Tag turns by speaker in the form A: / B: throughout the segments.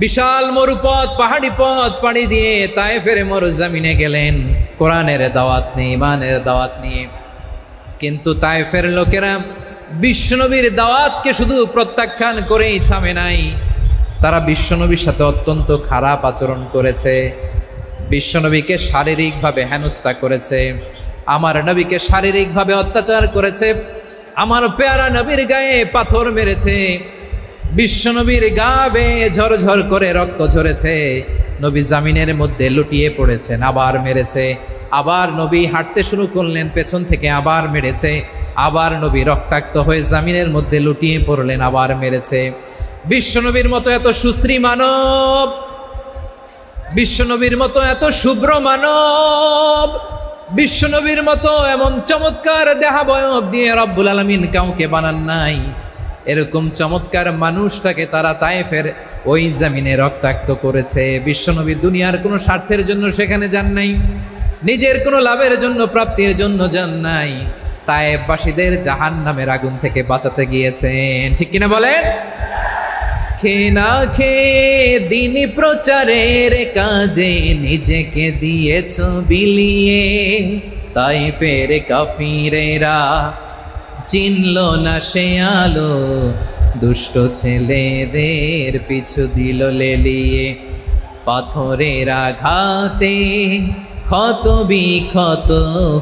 A: বিশাল মরুপথ, পাহাড়ি পথ পাড়ি দিয়ে তায়েফের মরুজমিনে গেলেন কোরআনের দাওয়াত নিয়ে, ইমানের দাওয়াত নিয়ে। কিন্তু তায়েফের লোকেরা বিশ্বনবীর দাওয়াতকে শুধু প্রত্যাখ্যান করেই থামে নাই, তারা বিশ্বনবীর সাথে অত্যন্ত খারাপ আচরণ করেছে, বিশ্বনবীকে শারীরিকভাবে হেনস্থা করেছে, আমার নবীকে শারীরিকভাবে অত্যাচার করেছে, আমার পেয়ারা নবীর গায়ে পাথর মেরেছে, বিশ্বনবীর গা বেয়ে ঝরঝর করে রক্ত ঝরেছে, নবী জামিনের মধ্যে লুটিয়ে পড়েছেন, আবার মেরেছে, আবার নবী হাঁটতে শুরু করলেন, পেছন থেকে আবার মেরেছে, আবার নবী রক্তাক্ত হয়ে জামিনের মধ্যে লুটিয়ে পড়লেন, আবার মেরেছে। বিশ্বনবীর মতো এত সুশ্রী মানব, বিশ্বনবীর মতো এত শুভ্র মানব, বিশ্বনবীর মতো এমন চমৎকার দেহাবয়ব দিয়ে রব্বুল আলামিন কাউকে বানান নাই। এরকম চমৎকার মানুষটাকে তারা তায়েফের ওই জমিনে রক্তাক্ত করেছে। বিশ্বনবী দুনিয়ার কোনো স্বার্থের জন্য সেখানে যান নাই, নিজের কোনো লাভের জন্য, প্রাপ্তির জন্য যান নাই, তায়েফবাসীদের জাহান্নামের আগুন থেকে বাঁচাতে গিয়েছেন। ঠিক কিনা বলেন? খেয়ে না খেয়ে দিন প্রচারের কাজে নিজেকে দিয়েছ বিলিয়ে, তায়েফের কাফিরেরা চিনল না সে আলো, দুষ্ট ছেলেদের পিছু দিল লেলিয়ে, পাথরের আঘাতে ক্ষত বিক্ষত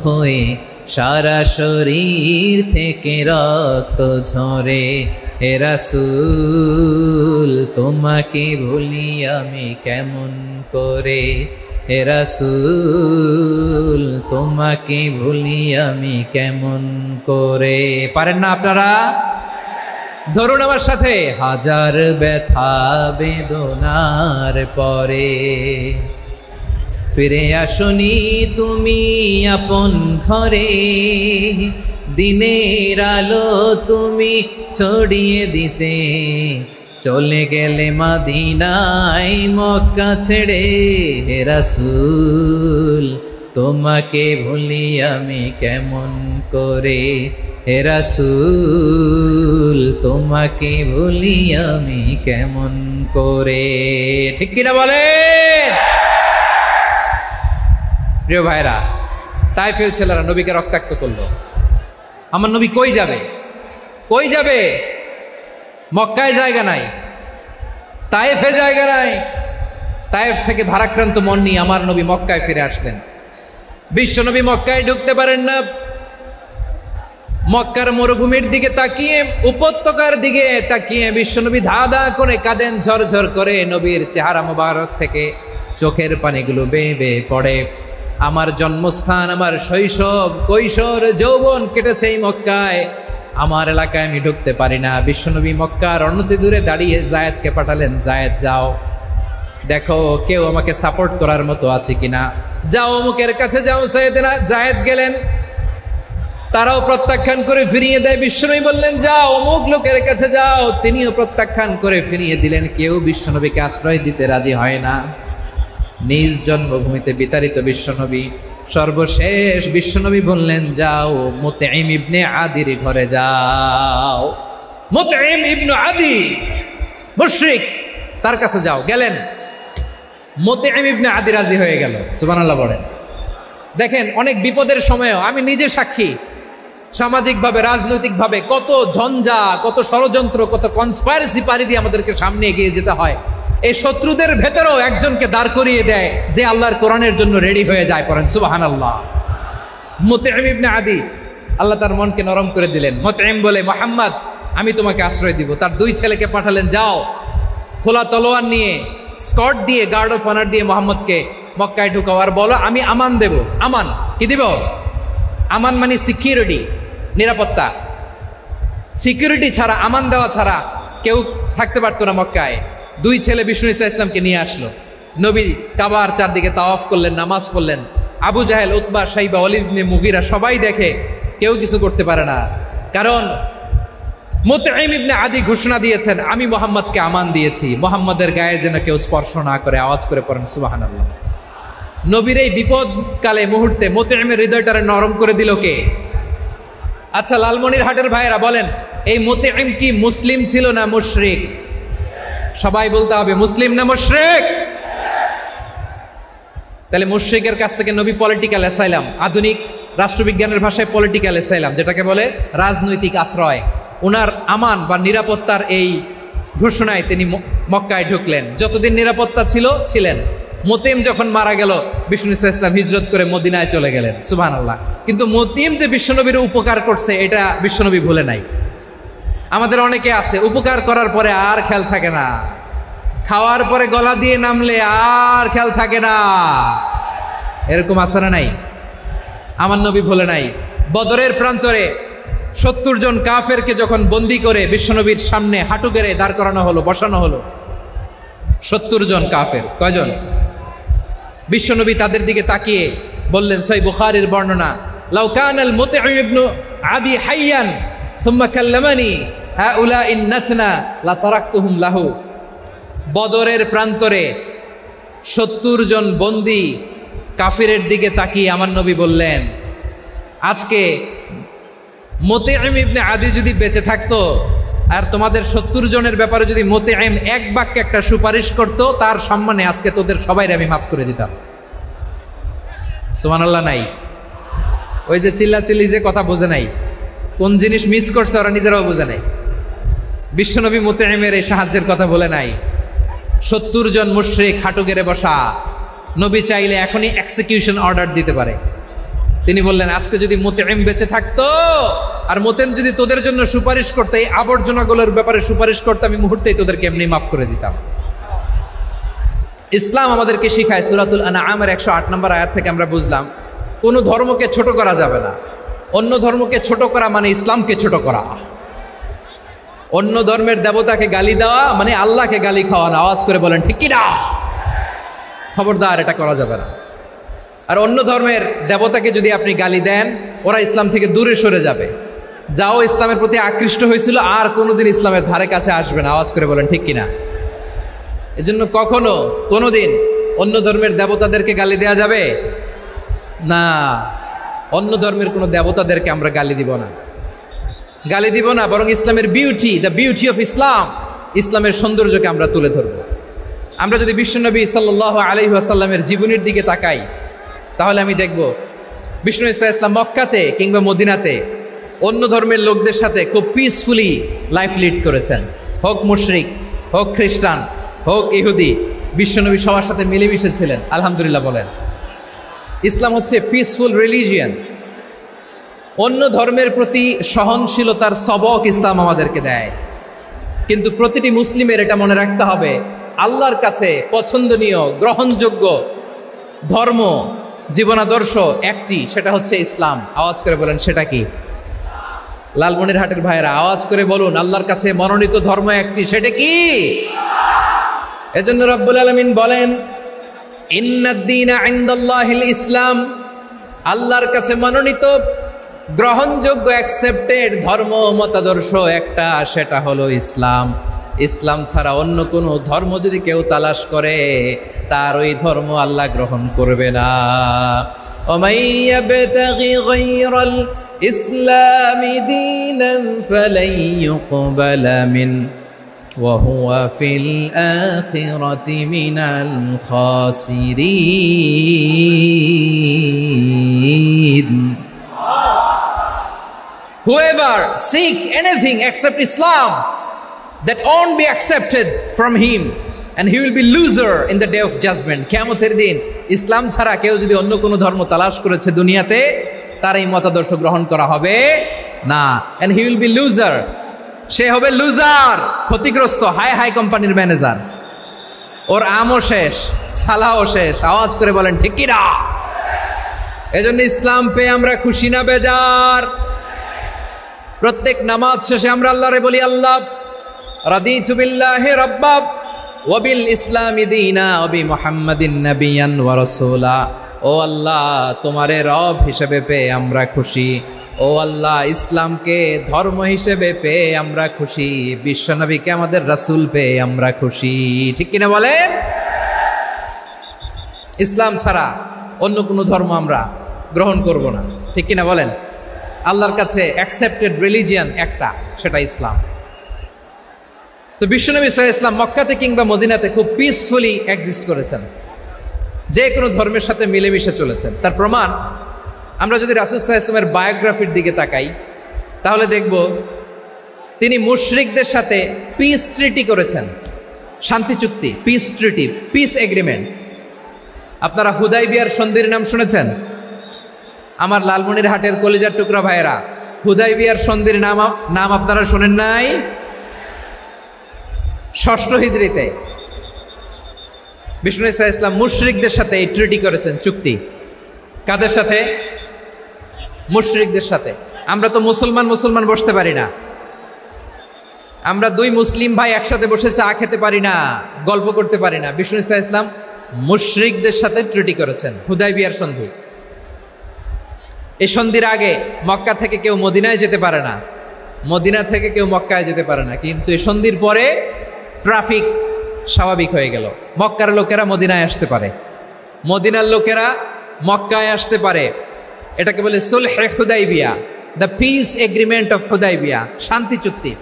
A: হয়ে সারা শরীর থেকে রক্ত ঝরে। হে রাসূল তোমাকে ভুলি আমি কেমন করে, হে রাসূল তোমাকে ভুলি আমি কেমন করে। পারেন না আপনারা? ধরুন আমার সাথে, হাজার ব্যথা বেদনার পরে ফিরে আসনি তুমি আপন ঘরে, দিনের আলো তুমি ছড়িয়ে দিতে চলে গেলে মদিনায় মক্কা ছেড়ে। হে রাসূল তোমাকে ভুলি আমি কেমন করে, হে রাসূল তোমাকে ভুলি আমি কেমন করে। ঠিক কিনা বলে? প্রিয় ভাইরা, তায়েফের ছেলেরা নবীকে রক্তাক্ত করলো। আমার নবী কই যাবে? কই যাবে? মক্কায় জায়গা নাই, তায়েফে জায়গা নাই। তায়েফ থেকে ভারাক্রান্ত মন নিয়ে আমার নবী মক্কায় ফিরে আসলেন। বিশ্ব নবী মক্কায় ঢুকতে পারেন না। মক্কার মরুভূমির দিকে তাকিয়ে, উপত্যকার দিকে তাকিয়ে বিশ্বনবী ধা ধা করে কাঁদেন, ঝরঝর করে নবীর চেহারা মোবারক থেকে চোখের পানিগুলো বেয়ে বেয়ে পড়ে। আমার জন্মস্থান, আমার শৈশব, কৈশোর, যৌবন কেটেছে এই মক্কায়, আমার এলাকায় আমি ঢুকতে পারি না। বিশ্বনবী মক্কার অনতি দূরে দাঁড়িয়ে জায়েদকে পাঠালেন, জায়েদ যাও দেখো কেউ আমাকে সাপোর্ট করার মতো আছে কিনা, যাও অমুকের কাছে যাও। জায়েদ গেলেন, তারাও প্রত্যাখ্যান করে ফিরিয়ে দেয়। বিশ্বনবী বললেন যাও অমুক লোকের কাছে যাও, তিনিও প্রত্যাখ্যান করে ফিরিয়ে দিলেন। কেউ বিশ্বনবীকে আশ্রয় দিতে রাজি হয় না। নিজ জন্মভূমিতে বিতাড়িত বিশ্বনবী, সর্বশেষ বিশ্বনবী বললেন যাও মুতঈম ইবনে আদির ঘরে যাও। মুতঈম ইবনে আদি মুশরিক, তার কাছে যাও। গেলেন, মুতঈম ইবনে আদি রাজি হয়ে গেল। সুবহানাল্লাহ বলেন। দেখেন, অনেক বিপদের সময়ও আমি নিজে সাক্ষী, সামাজিকভাবে, রাজনৈতিকভাবে কত ঝঞ্ঝা, কত ষড়যন্ত্র, কত কনস্পাইরেসি পাড়ি দিয়ে আমাদেরকে সামনে এগিয়ে যেতে হয়। এই শত্রুদের ভেতরেও একজনকে দাঁড় করিয়ে দেয় যে আল্লাহর কোরআনের জন্য রেডি হয়ে যায়। পড়েন সুবহানাল্লাহ। মুতঈম ইবনে আদি, আল্লাহ তার মনকে নরম করে দিলেন। মুতঈম বলে, মুহাম্মদ আমি তোমাকে আশ্রয় দিব। তার দুই ছেলেকে পাঠালেন, যাও খোলা তলোয়ার নিয়ে, স্কট দিয়ে, গার্ড অফ অনার দিয়ে মুহাম্মদকে মক্কায় ঢুকাও, আর বলো আমি আমান দেব। আমান কি দিব? আমান মানে সিকিউরিটি, নিরাপত্তা। সিকিউরিটি ছাড়া, আমান দেওয়া ছাড়া কেউ থাকতে পারতো না মক্কায়। দুই ছেলে বিষ্ণু ইসা ইসলামকে নিয়ে আসলো। নবী কাবার চারদিকে তাওয়াফ করলেন, নামাজ পড়লেন। আবু জাহেল, উতবা, শাইবা, ওয়ালিদ ইবনে মুগীরা সবাই দেখে, কেউ কিছু করতে পারে না, কারণ মুতঈম ইবনে আদি ঘোষণা দিয়েছেন আমি মুহাম্মদকে আমান দিয়েছি, মুহাম্মদের গায়ে যেন কেউ স্পর্শ না করে। আওয়াজ করে পড়েন সুবহানাল্লাহ। নবীর এই বিপদকালে মুহূর্তে মুতঈমের হৃদয়টারে নরম করে দিল কে? আচ্ছা, লালমনির হাটের ভাইয়েরা বলেন, এই মুতঈম কি মুসলিম ছিল না মুশরিক? সবাই বলতে হবে মুসলিম না মুশরিক। তাহলে মুশরিকের কাছ থেকে নবী পলিটিক্যাল অ্যাসাইলাম, আধুনিক রাষ্ট্রবিজ্ঞানের ভাষায় পলিটিক্যাল অ্যাসাইলাম, যেটাকে বলে রাজনৈতিক আশ্রয়, ওনার আমান বা নিরাপত্তার এই ঘোষণায় তিনি মক্কায় ঢুকলেন। যতদিন নিরাপত্তা ছিলেন। মতিম যখন মারা গেল, বিষ্ণু ইসলাম হিজরত করে মদিনায় চলে গেলেন, সুবহানাল্লাহ। কিন্তু মতিম যে বিশ্বনবীর উপকার করছে এটা বিশ্বনবী ভুলে নাই। আমাদের অনেকে আছে উপকার করার পরে আর খেয়াল থাকে না, খাওয়ার পরে গলা দিয়ে নামলে আর খেয়াল থাকে না, এরকম আছে না নাই? আমার নবী ভুলে নাই। বদরের প্রান্তরে 70 জন কাফেরকে যখন বন্দী করে বিশ্বনবীর সামনে হাঁটু গেড়ে দাঁড় করানো হলো, বসানো হলো, 70 জন কাফের। কয়জন? বিশ্বনবী তাদের দিকে তাকিয়ে বললেন, সহিহ বুখারীর বর্ণনা, লাউ কানাল মুতঈম ইবনে আদি হাইয়ান সুম্মা কাল্লামানি হাউলাইন নাতনা লা তারাকতুহুম লাহু। বদরের প্রান্তরে 70 জন বন্দী কাফিরের দিকে তাকিয়ে আমার নবী বললেন, আজকে মুতঈম ইবনে আদি যদি বেঁচে থাকতো আর তোমাদের 70 জনের ব্যাপারে যদি মুতঈম এক বাক্যে একটা সুপারিশ করত, তার সম্মানে আজকে তোদের সবাইরে আমি মাফ করে দিতাম। সুবহানাল্লাহ নাই? ওই যে চিল্লাচিল্লি যে কথা বোঝে নাই, কোন জিনিস মিস করছে ওরা নিজেরাও বোঝে নাই। বিশ্বনবী মুতঈমের এই সাহায্যের কথা বলে নাই। 70 জন মুশরিক হাঁটু গেড়ে বসা, নবী চাইলে এখনই এক্সিকিউশন অর্ডার দিতে পারে। তিনি বললেন, আজকে যদি মুতঈম বেঁচে থাকতো আর মুতঈম যদি তোদের জন্য সুপারিশ করতে, এই আবর্জনাগুলোর ব্যাপারে সুপারিশ করতে, আমি মুহূর্তেই তোদেরকে এমনি মাফ করে দিতাম। ইসলাম আমাদেরকে শিখায়, সূরাতুল আনআমের 108 নম্বর আয়াত থেকে আমরা বুঝলাম, কোনো ধর্মকে ছোট করা যাবে না। অন্য ধর্মকে ছোট করা মানে ইসলামকে ছোট করা। অন্য ধর্মের দেবতাকে গালি দেওয়া মানে আল্লাহকে গালি খাওয়ানো। আওয়াজ করে বলেন ঠিক কি না? খবরদার, এটা করা যাবে না। আর অন্য ধর্মের দেবতাকে যদি আপনি গালি দেন, ওরা ইসলাম থেকে দূরে সরে যাবে। যাও ইসলামের প্রতি আকৃষ্ট হয়েছিল আর কোনোদিন ইসলামের ধারে কাছে আসবে না। আওয়াজ করে বলেন ঠিক কিনা? এজন্য কখনো কোনোদিন অন্য ধর্মের দেবতাদেরকে গালি দেওয়া যাবে না। অন্য ধর্মের কোনো দেবতাদেরকে আমরা গালি দিব না, গালি দিব না, বরং ইসলামের beauty, the beauty of Islam, ইসলামের সৌন্দর্যকে আমরা তুলে ধরব। আমরা যদি বিশ্বনবী সাল্লাল্লাহু আলাইহি ওয়াসাল্লামের জীবনের দিকে তাকাই, তাহলে আমি দেখব বিষ্ণু ইসলাম মক্কাতে কিংবা মদিনাতে অন্য ধর্মের লোকদের সাথে খুব পিসফুলি লাইফ লিড করেছেন। হোক মুশরিক, হোক খ্রিস্টান, হোক ইহুদি, বিশ্বনবী সবার সাথে মিলেমিশে ছিলেন। আলহামদুলিল্লাহ বলেন। ইসলাম হচ্ছে পিসফুল রিলিজিয়ান। অন্য ধর্মের প্রতি সহনশীলতার সবক ইসলাম আমাদেরকে দেয়। কিন্তু প্রতিটি মুসলিমের এটা মনে রাখতে হবে, আল্লাহর কাছে পছন্দনীয় গ্রহণযোগ্য ধর্ম, জীবনাদর্শ একটি, সেটা হচ্ছে ইসলাম। আওয়াজ করে বলেন সেটা কি? লালমনিরহাটের ভাইয়েরা আওয়াজ করে বলুন, আল্লাহর কাছে মনোনীত ধর্ম একটি, সেটা কি? এজন্য রব্বুল আলামিন বলেন, ইন্নাদ-দীনা ইনদাল্লাহিল ইসলাম। আল্লাহর কাছে মনোনীত গ্রহণযোগ্য অ্যাকসেপ্টেড ধর্ম মতাদর্শ একটা, সেটা হলো ইসলাম। ইসলাম ছাড়া অন্য কোনো ধর্ম যদি কেউ তালাশ করে, তার ওই ধর্ম আল্লাহ গ্রহণ করবে না। ওমাইয়াবতাগি গায়রাল ইসলামি দীনান ফালাই ইউকবালা মিন ওয়া হুয়া ফিল আখিরাতি মিনাল খাসিরিন। Whoever seek anything except Islam, that won't be accepted from him, and he will be loser in the day of judgment. কিয়ামতের দিন ইসলাম ছাড়া কেউ যদি অন্য কোনো ধর্ম তালাশ করেছে দুনিয়াতে, তার এই মতাদর্শ গ্রহণ করা হবে না। and he will be loser, সে হবে লুজার, ক্ষতিগ্রস্ত। হাই হাই কোম্পানির ম্যানেজার, ওর আমও শেষ, সালাও শেষ। আওয়াজ করে বলেন ঠিক কি না? এজন্য ইসলাম পেয়ে আমরা খুশি না বেজার? প্রত্যেক নামাজ শেষে আমরা আল্লাহরে বলি, আল্লাহ রাদিতু বিল্লাহি রাব্বা ওয়া বিল ইসলামি দীনা ওয়া বি মুহাম্মাদিন নাবিয়ান ওয়া রাসূলা। ও আল্লাহ, তোমারে রব হিসেবে পেয়ে আমরা খুশি। ও আল্লাহ, ইসলামকে ধর্ম হিসেবে পেয়ে আমরা খুশি। বিশ্বনবীকে আমাদের রাসূল পেয়ে আমরা খুশি। ঠিক কিনা বলেন? ইসলাম ছাড়া অন্য কোনো ধর্ম আমরা গ্রহণ করব না। ঠিক কিনা বলেন? আল্লাহর কাছে অ্যাকসেপ্টেড রিলিজিয়ান একটা, সেটা ইসলাম। তো বিশ্বনবী সাল্লাল্লাহু আলাইহি ওয়াসাল্লাম মক্কাতে কিংবা মদিনাতে খুব পিসফুলি এক্সিস্ট করেছেন, যে কোনো ধর্মের সাথে মিলেমিশে চলেছেন। তার প্রমাণ আমরা যদি রাসূল সাল্লাল্লাহু আলাইহি ওয়াসাল্লামের বায়োগ্রাফির দিকে তাকাই তাহলে দেখব তিনি মুশরিকদের সাথে পিস ট্রিটি করেছেন, শান্তি চুক্তি, পিস ট্রিটি, পিস এগ্রিমেন্ট। আপনারা হুদাইবিয়ার সন্ধির নাম শুনেছেন? আমার লালমনিরহাটের কলিজার টুকরা ভাইয়েরা, হুদাইবিয়ার সন্ধির নাম আপনারা শোনেন নাই? 6ষ্ঠ হিজরিতে বিষ্ণু ঈসা ইসলাম মুশরিকদের সাথে এই ট্রিটি করেছেন, চুক্তি। কাদের সাথে? মুশরিকদের সাথে। আমরা তো মুসলমান বসতে পারি না, আমরা দুই মুসলিম ভাই একসাথে বসে চা খেতে পারি না, গল্প করতে পারি না। বিষ্ণু ঈসা ইসলাম মুশরিকদের সাথে ট্রিটি করেছেন, হুদাইবিয়ার সন্ধি। এই সন্ধির আগে মক্কা থেকে কেউ মদিনায় যেতে পারে না, মদিনা থেকে কেউ মক্কায় যেতে পারে না, কিন্তু এই সন্ধির পরে ট্রাফিক স্বাভাবিক হয়ে গেল। মক্কার লোকেরা মদিনায় আসতে পারে, মদিনার লোকেরা মক্কায় আসতে পারে। এটাকে বলে সুলহে হুদাইবিয়া, the peace agreement of Hudaybiyyah, শান্তি চুক্তি।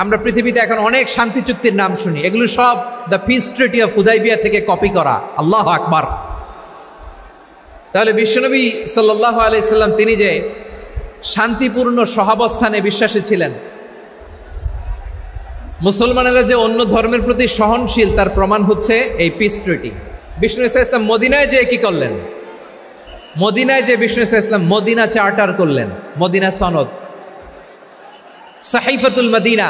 A: আমরা পৃথিবীতে এখন অনেক শান্তি চুক্তির নাম শুনি, এগুলো সব the piece treaty of Hudaibiya থেকে কপি করা। আল্লাহু আকবার। তাহলে বিশ্বনবী সাল্লাল্লাহু আলাইহি সাল্লাম তিনি যে শান্তিপূর্ণ সহাবস্থানে বিশ্বাসী ছিলেন, মুসলমানেরা যে অন্য ধর্মের প্রতি সহনশীল, তার প্রমাণ হচ্ছে এই পিস ট্রিটি। বিষ্ণু ঈসা ইসলাম মদিনায় যে কি করলেন? মদিনায় যে বিষ্ণু ঈসা ইসলাম মদিনা চার্টার করলেন, মদিনা সনদ, সাহিফাতুল মদিনা,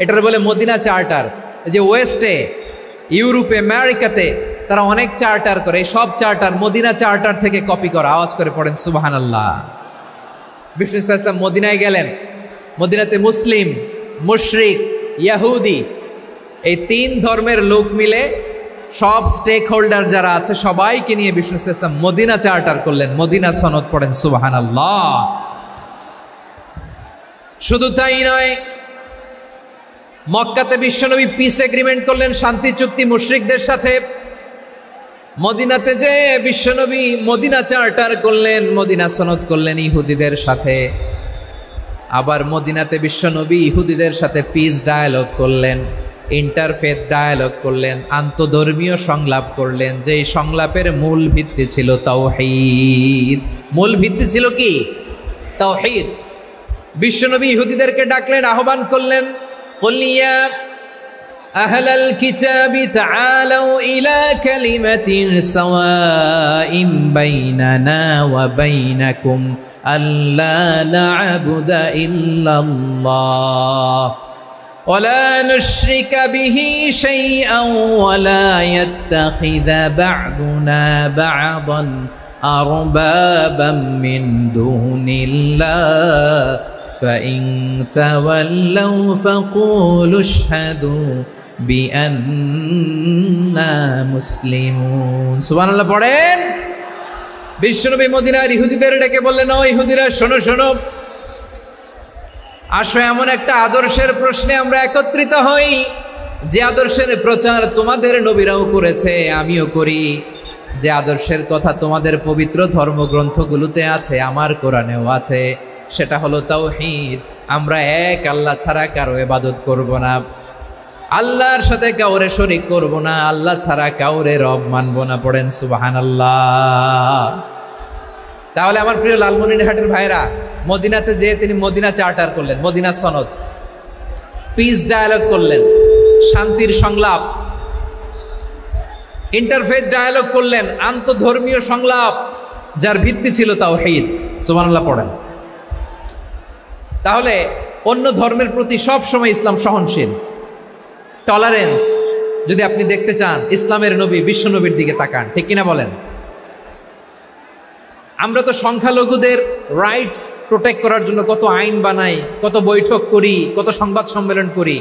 A: এটার বলে মদিনা চার্টার। যে ওয়েস্টে, ইউরোপে, আমেরিকাতে তারা অনেক চার্টার করে, সব চার্টার মদিনা চার্টার থেকে কপি করা। আওয়াজ করে পড়েন সুবহানাল্লাহ। বিষ্ণু ঈসা ইসলাম মদিনায় গেলেন, মদিনাতে মুসলিম, মুশরিক, ইয়াহুদি, এই 3 ধর্মের লোক মিলে সব স্টেক হোল্ডার যারা আছে সবাইকে নিয়ে বিষ্ণু ঈসা ইসলাম মদিনা চার্টার করলেন, মদিনা সনদ। পড়েন সুবহানাল্লাহ। শুধু তাই নয়, মক্কাতে বিশ্বনবী পিস এগ্রিমেন্ট করলেন, শান্তি চুক্তি মুশরিকদের সাথে। মদিনাতে যে বিশ্বনবী মদিনা চার্টার করলেন, মদিনা সনদ করলেন ইহুদিদের সাথে। আবার মদিনাতে বিশ্বনবী ইহুদিদের সাথে পিস ডায়ালগ করলেন, ইন্টারফেথ ডায়ালগ করলেন, আন্তধর্মীয় সংলাপ করলেন, যেই সংলাপের মূল ভিত্তি ছিল তাওহীদ। মূল ভিত্তি ছিল কি? তাওহীদ। বিশ্বনবী ইহুদিদেরকে ডাকলেন, আহ্বান করলেন, কুল ইয়া আহলাল কিতাবি তাআলাউ ইলা কালিমাতিন সাওয়াইন বাইনানা ওয়া বাইনাকুম আল্লা না'বুদা ইল্লাল্লাহ ওয়া লা নুশরিকা বিহি শাইআন ওয়া লা ইয়াত্তাখিযা বা'দুনা বা'দান আরবাবাম মিন দুনিল্লাহ فإن تولوا فقولوا اشهدوا بأننا مسلمون। সুবহানাল্লাহ পড়েন। বিশ্বনবী মদিনার ইহুদিদের ডেকে বললেন, ও ইহুদিরা, শোনো শোনো, আসো এমন একটা আদর্শের প্রশ্নে আমরা একত্রিত হই, যে আদর্শের প্রচার তোমাদের নবীরাও করেছে, আমিও করি, যে আদর্শের কথা তোমাদের পবিত্র ধর্মগ্রন্থগুলোতে আছে, আমার কোরআনেও আছে, সেটা হলো তাওহীদ। আমরা এক আল্লাহ ছাড়া কারো ইবাদত করব না, আল্লাহর সাথে কাউরে শরীক করব না, আল্লাহ ছাড়া কাউরে রব মানব না। পড়েন সুবহানাল্লাহ। তাহলে আমার প্রিয় লালমনিরহাটের ভাইরা, মদিনাতে যে তিনি মদিনা চার্টার করলেন, মদিনা সনদ, পিস ডায়ালগ করলেন, শান্তির সংলাপ, ইন্টারফেথ ডায়ালগ করলেন, আন্তধর্মীয় সংলাপ, যার ভিত্তি ছিল তাওহীদ। সুবহানাল্লাহ পড়েন। তাহলে অন্য ধর্মের প্রতি সব সময় ইসলাম সহনশীল, টলারেন্স। যদি আপনি দেখতে চান ইসলামের নবী বিশ্ব নবীর দিকে তাকান, ঠিক কিনা বলেন? আমরা তো সংখ্যালঘুদের রাইটস প্রোটেক্ট করার জন্য কত আইন বানাই, কত বৈঠক করি, কত সংবাদ সম্মেলন করি।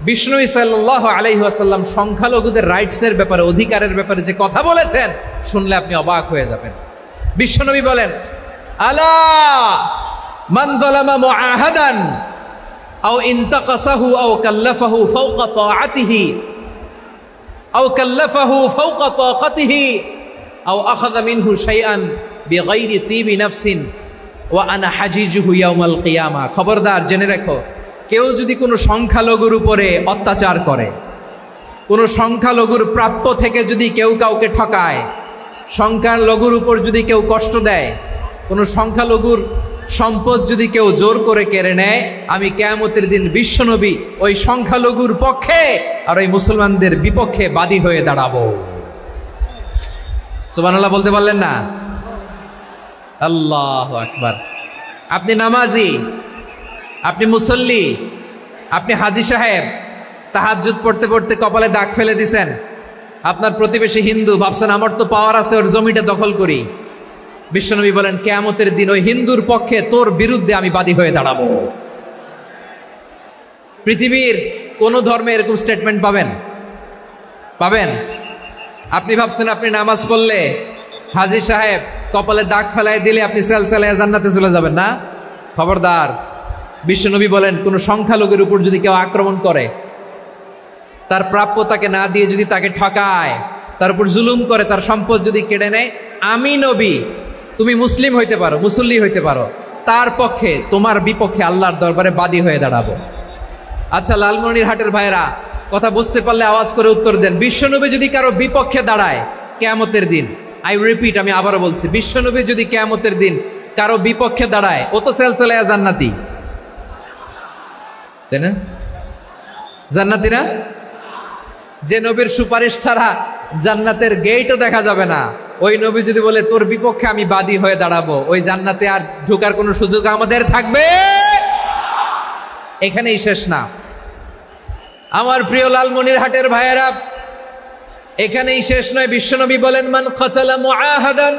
A: বিষ্ণু সাল্লাল্লাহু আলাইহি ওয়াসাল্লাম সংখ্যালঘুদের রাইটসের ব্যাপারে, অধিকারের ব্যাপারে যে কথা বলেছেন, শুনলে আপনি অবাক হয়ে যাবেন। বিশ্বনবী বলেন, আলা মান যালামা মুআহাদান আও ইনতাকাসাহু আও কাল্লাফাহু ফাওকা তাআতিহি আও কাল্লাফাহু ফাওকা তাকাতিহি আও আখাযা মিনহু শাইআন বিগাইরি তিবি নাফসিন ওয়া আনা হাজিজুহু ইয়াউমাল কিয়ামা। খবরদার, জেনে রাখো, কেউ যদি কোনো সংখ্যালঘুর উপরে অত্যাচার করে, কোনো সংখ্যালঘুর প্রাপ্য থেকে যদি কেউ কাউকে ঠকায়, সংখ্যালঘুর উপর যদি কেউ কষ্ট দেয়, কোনো সংখ্যালঘুর সম্পদ যদি কেউ জোর করে কেড়ে নেয়, আমি কিয়ামতের দিন বিশ্বনবী ওই সংখ্যালঘুর পক্ষে আর ওই মুসলমানদের বিপক্ষে বাদী হয়ে দাঁড়াবো। সুবহানাল্লাহ বলতে পারলেন না? আল্লাহু আকবার। আপনি নামাজি, আপনি মুসল্লি, আপনি হাজী সাহেব, তাহাজ্জুদ পড়তে পড়তে কপালে দাগ ফেলে দিছেন, আপনার প্রতিবেশী হিন্দু, ভাবছেন আমার তো পাওয়ার আছে, ওর জমিটা দখল করি। বিশ্বনবী বলেন কিয়ামতের দিন ওই হিন্দুর পক্ষে তোর বিরুদ্ধে আমি বাদী হয়ে দাঁড়াবো। পৃথিবীর কোন ধর্মে এরকম স্টেটমেন্ট পাবেন? পাবেন? আপনি ভাবছেন আপনি নামাজ পড়লে হাজী সাহেব কপালে দাগ ফেলায় দিলে আপনি সেলসেলায় জান্নাতে চলে যাবেন না? খবরদার। বিশ্বনবী বলেন কোন সংখ্যালঘুর উপর যদি কেউ আক্রমণ করে, তার প্রাপ্য তাকে না দিয়ে যদি তাকে ঠকায়, তার উপর জুলুম করে, তার সম্পদ যদি কেড়ে নেয়, আমি নবী, তুমি মুসলিম হইতে পারো, মুসল্লি হইতে পারো, তার পক্ষে তোমার বিপক্ষে আল্লাহর দরবারে বাদী হয়ে দাঁড়াবো। আচ্ছা লালমনিরহাটের ভাইরা, কথা বুঝতে পারলে আওয়াজ করে উত্তর দেন। বিশ্বনবী যদি কারো বিপক্ষে দাঁড়ায় কিয়ামতের দিন, আই রিপিট, আমি আবারও বলছি, বিশ্বনবী যদি কিয়ামতের দিন কারো বিপক্ষে দাঁড়ায়, ও তো সেলসেলায়া জান্নাতি, তাই না? জান্নাতি না? যে নবীর সুপারিশ ছাড়া জান্নাতের গেটও দেখা যাবে না, ওই নবী যদি বলে তোর বিপক্ষে আমি বাদী হয়ে দাঁড়াবো, ওই জান্নাতে আর ঢোকার কোনো সুযোগ আমাদের থাকবে? এখানেই শেষ না আমার প্রিয় লালমনিরহাটের ভাইয়েরা, এখানেই শেষ নয়। বিশ্বনবী বলেন মান কাতালা মুআহাদান,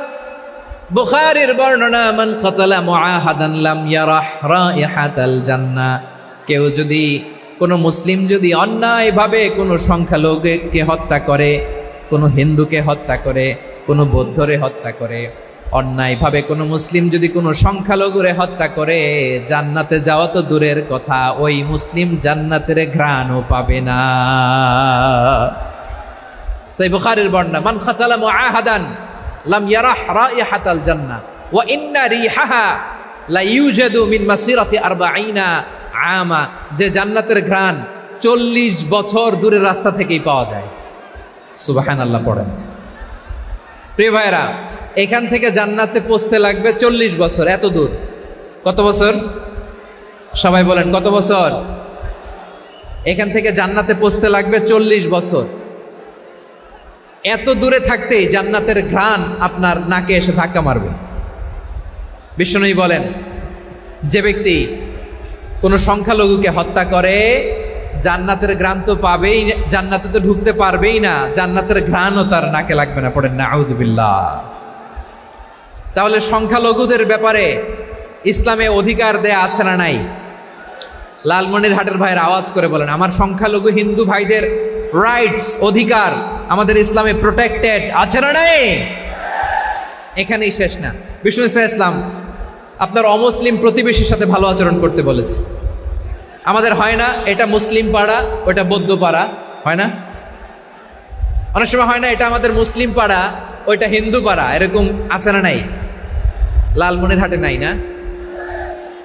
A: বুখারীর বর্ণনা, মান কাতালা মুআহাদান লাম ইয়ারাহ রাইহাতাল জান্নাহ। কেউ যদি, কোনো মুসলিম যদি অন্যায়ভাবে কোনো সংখ্যালঘুকে হত্যা করে, কোনো হিন্দুকে হত্যা করে, কোনো বৌদ্ধরে হত্যা করে, অন্যায়ভাবে কোনো মুসলিম যদি কোনো সংখ্যালঘুরে হত্যা করে, জান্নাতে যাওয়া তো দূরের কথা, ওই মুসলিম জান্নাতের ঘ্রাণও পাবে না। সেই বুখারীর বর্ণনা, মান কাতালা মুআহাদান লাম ইয়ারাহ রাইহাতাল জান্নাহ ওয়া ইন্না রিহাহা লা ইউজাদু মিন মাসিরাতি 40 আমা। যে জান্নাতের ঘ্রাণ 40 বছর দূরের রাস্তা থেকেই পাওয়া যায়। সুবহানাল্লাহ পড়েন। প্রিয় ভাইরা, এখান থেকে জান্নাতে পৌঁছতে লাগবে 40 বছর। এত দূর, কত বছর? সবাই বলেন কত বছর? এখান থেকে জান্নাতে পৌঁছতে লাগবে 40 বছর। এত দূরে থাকতেই জান্নাতের ঘ্রাণ আপনার নাকে এসে ধাক্কা মারবে। বিশ্বনবী বলেন যে ব্যক্তি কোন সংখ্যালঘুকে হত্যা করে, জান্নাতের ঘ্রাণ তো পাবেই, জান্নাতে তো ঢুকতে পারবেই না, জান্নাতের ঘ্রাণও তার নাকে লাগবে না। পড়েন নাউযুবিল্লাহ। তাহলে সংখ্যালঘুদের ব্যাপারে ইসলামে অধিকার দেয়া আছে না নাই? লালমনিরহাটের ভাইয়ের আওয়াজ করে বলেন, আমার সংখ্যালঘু হিন্দু ভাইদের রাইটস, অধিকার আমাদের ইসলামে প্রোটেক্টেড আছে না নাই? এখানেই শেষ না। বিষ্ণু ইসলাম আপনার অমুসলিম প্রতিবেশীর সাথে ভালো আচরণ করতে বলেছে। আমাদের হয় না এটা মুসলিম পাড়া, ওটা বৌদ্ধ পাড়া, হয় না? অনেক সময় হয় না এটা আমাদের মুসলিম পাড়া, ওইটা হিন্দু পাড়া, এরকম আছে না নাই? লালমনিরহাটে নাই না?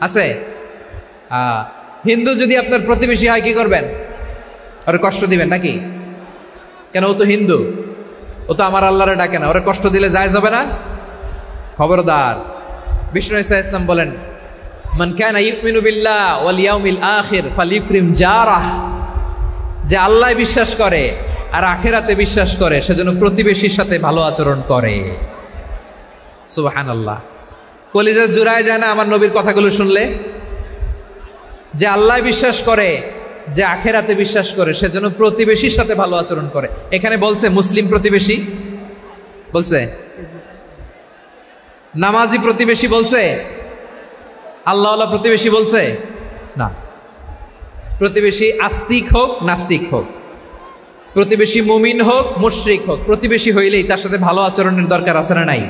A: আছে? হিন্দু যদি আপনার প্রতিবেশী হয় কি করবেন? ওরে কষ্ট দিবেন নাকি? কেন? ও তো হিন্দু, ও তো আমার আল্লাহরে ডাকে না, ওরে কষ্ট দিলে জায়েজ হবে না? খবরদার। বিষ্ণু ইসলাম বলেন মান কানা ইউমিনু বিল্লাহ ওয়াল ইয়াউমিল আখির ফালিউকরিম জারাহ। যে আল্লাহ বিশ্বাস করে আর আখিরাতে বিশ্বাস করে, সেজন্য প্রতিবেশীর সাথে ভালো আচরণ করে। সুবহানাল্লাহ। কলিজা জুড়ায় যায় না আমার নবীর কথাগুলো শুনলে? যে আল্লাহ বিশ্বাস করে, যে আখিরাতে বিশ্বাস করে, সেজন্য প্রতিবেশীর সাথে ভালো আচরণ করে। এখানে বলছে মুসলিম প্রতিবেশী, বলছে নামাজি প্রতিবেশী, বলছে আল্লাহওয়ালা প্রতিবেশী, বলছে না। প্রতিবেশী আস্তিক হোক নাস্তিক হোক, প্রতিবেশী মুমিন হোক মুশরিক হোক, প্রতিবেশী হইলেই তার সাথে ভালো আচরণের দরকার আছে না নাই?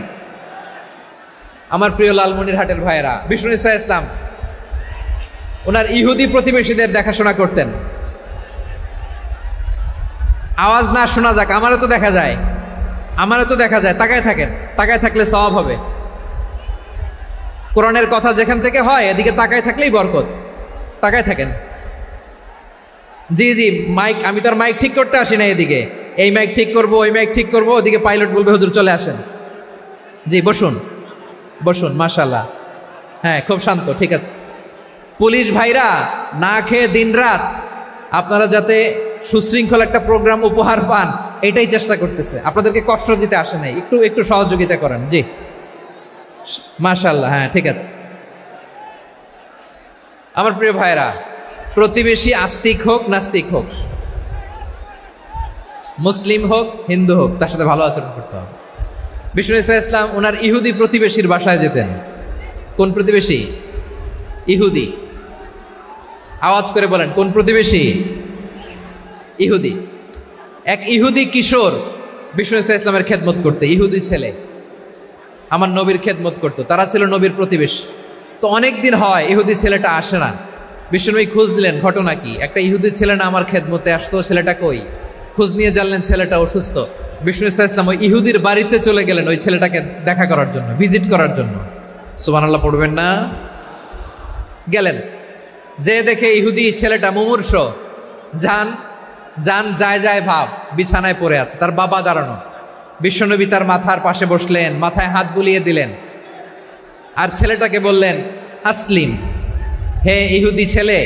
A: আমার প্রিয় লালমনিরহাটের ভাইয়েরা, বিষ্ণু ইসলাম ওনার ইহুদি প্রতিবেশীদের দেখাশোনা করতেন। আওয়াজ না শোনা যাক, আমারও তো দেখা যায়, আমারও তো দেখা যায়। তাকায় থাকেন, তাকায় থাকলে সওয়াব হবে। কোরআনের কথা যেখান থেকে হয় এদিকে তাকায় থাকলেই বরকত। তাকায় থাকেন, জি জি, মাইক, আমি তো আর মাইক ঠিক করতে আসি না এদিকে, এই মাইক ঠিক করব, ওই মাইক ঠিক করব, ওদিকে পাইলট বলবে হুজুর চলে আসেন। জি বসুন বসুন, মাশাআল্লাহ, হ্যাঁ খুব শান্ত, ঠিক আছে। পুলিশ ভাইরা না খেয়ে দিনরাত আপনারা যাতে সুশৃঙ্খল একটা প্রোগ্রাম উপহার পান এটাই চেষ্টা করতেছে, আপনাদেরকে কষ্ট দিতে আসে নাই, একটু একটু সহযোগিতা করেন। জি মাশাআল্লাহ, হ্যাঁ ঠিক আছে। আমার প্রিয় ভাইরা, প্রতিবেশী আস্তিক হোক নাস্তিক হোক, মুসলিম হোক হিন্দু হোক, তার সাথে ভালো আচরণ করতে হবে। বিষ্ণু ঈসা ইসলাম ওনার ইহুদি প্রতিবেশীর বাসায় যেতেন। কোন প্রতিবেশী? ইহুদি। আওয়াজ করে বলেন, কোন প্রতিবেশী? ইহুদি। এক ইহুদি কিশোর বিষ্ণু ঈসা ইসলামের খেদমত করতে, ইহুদি ছেলে আমার নবীর খেদমত করতো, তারা ছিল নবীর প্রতিবেশী। তো অনেক দিন হয় ইহুদি ছেলেটা আসে না, বিষ্ণুনবী খোঁজ দিলেন ঘটনা কি, একটা ইহুদি ছেলে না আমার খেদমতে আসতো, ছেলেটা কই? খোঁজ নিয়ে জানলেন ছেলেটা অসুস্থ। বিষ্ণু ঈসা ইসলাম ওই ইহুদির বাড়িতে চলে গেলেন ওই ছেলেটাকে দেখা করার জন্য, ভিজিট করার জন্য। সুবহানাল্লাহ পড়বেন না? গেলেন, যে দেখে ইহুদি ছেলেটা মুমূর্ষ, যান যান যায় যায় ভাব, বিছানায় পড়ে আছে, তার বাবা দাঁড়ানো। বিশ্বনবী তার মাথার পাশে বসলেন, মাথায় হাত বুলিয়ে দিলেন, আর ছেলেটাকে বললেন আসলিম, হে ইহুদি ছেলে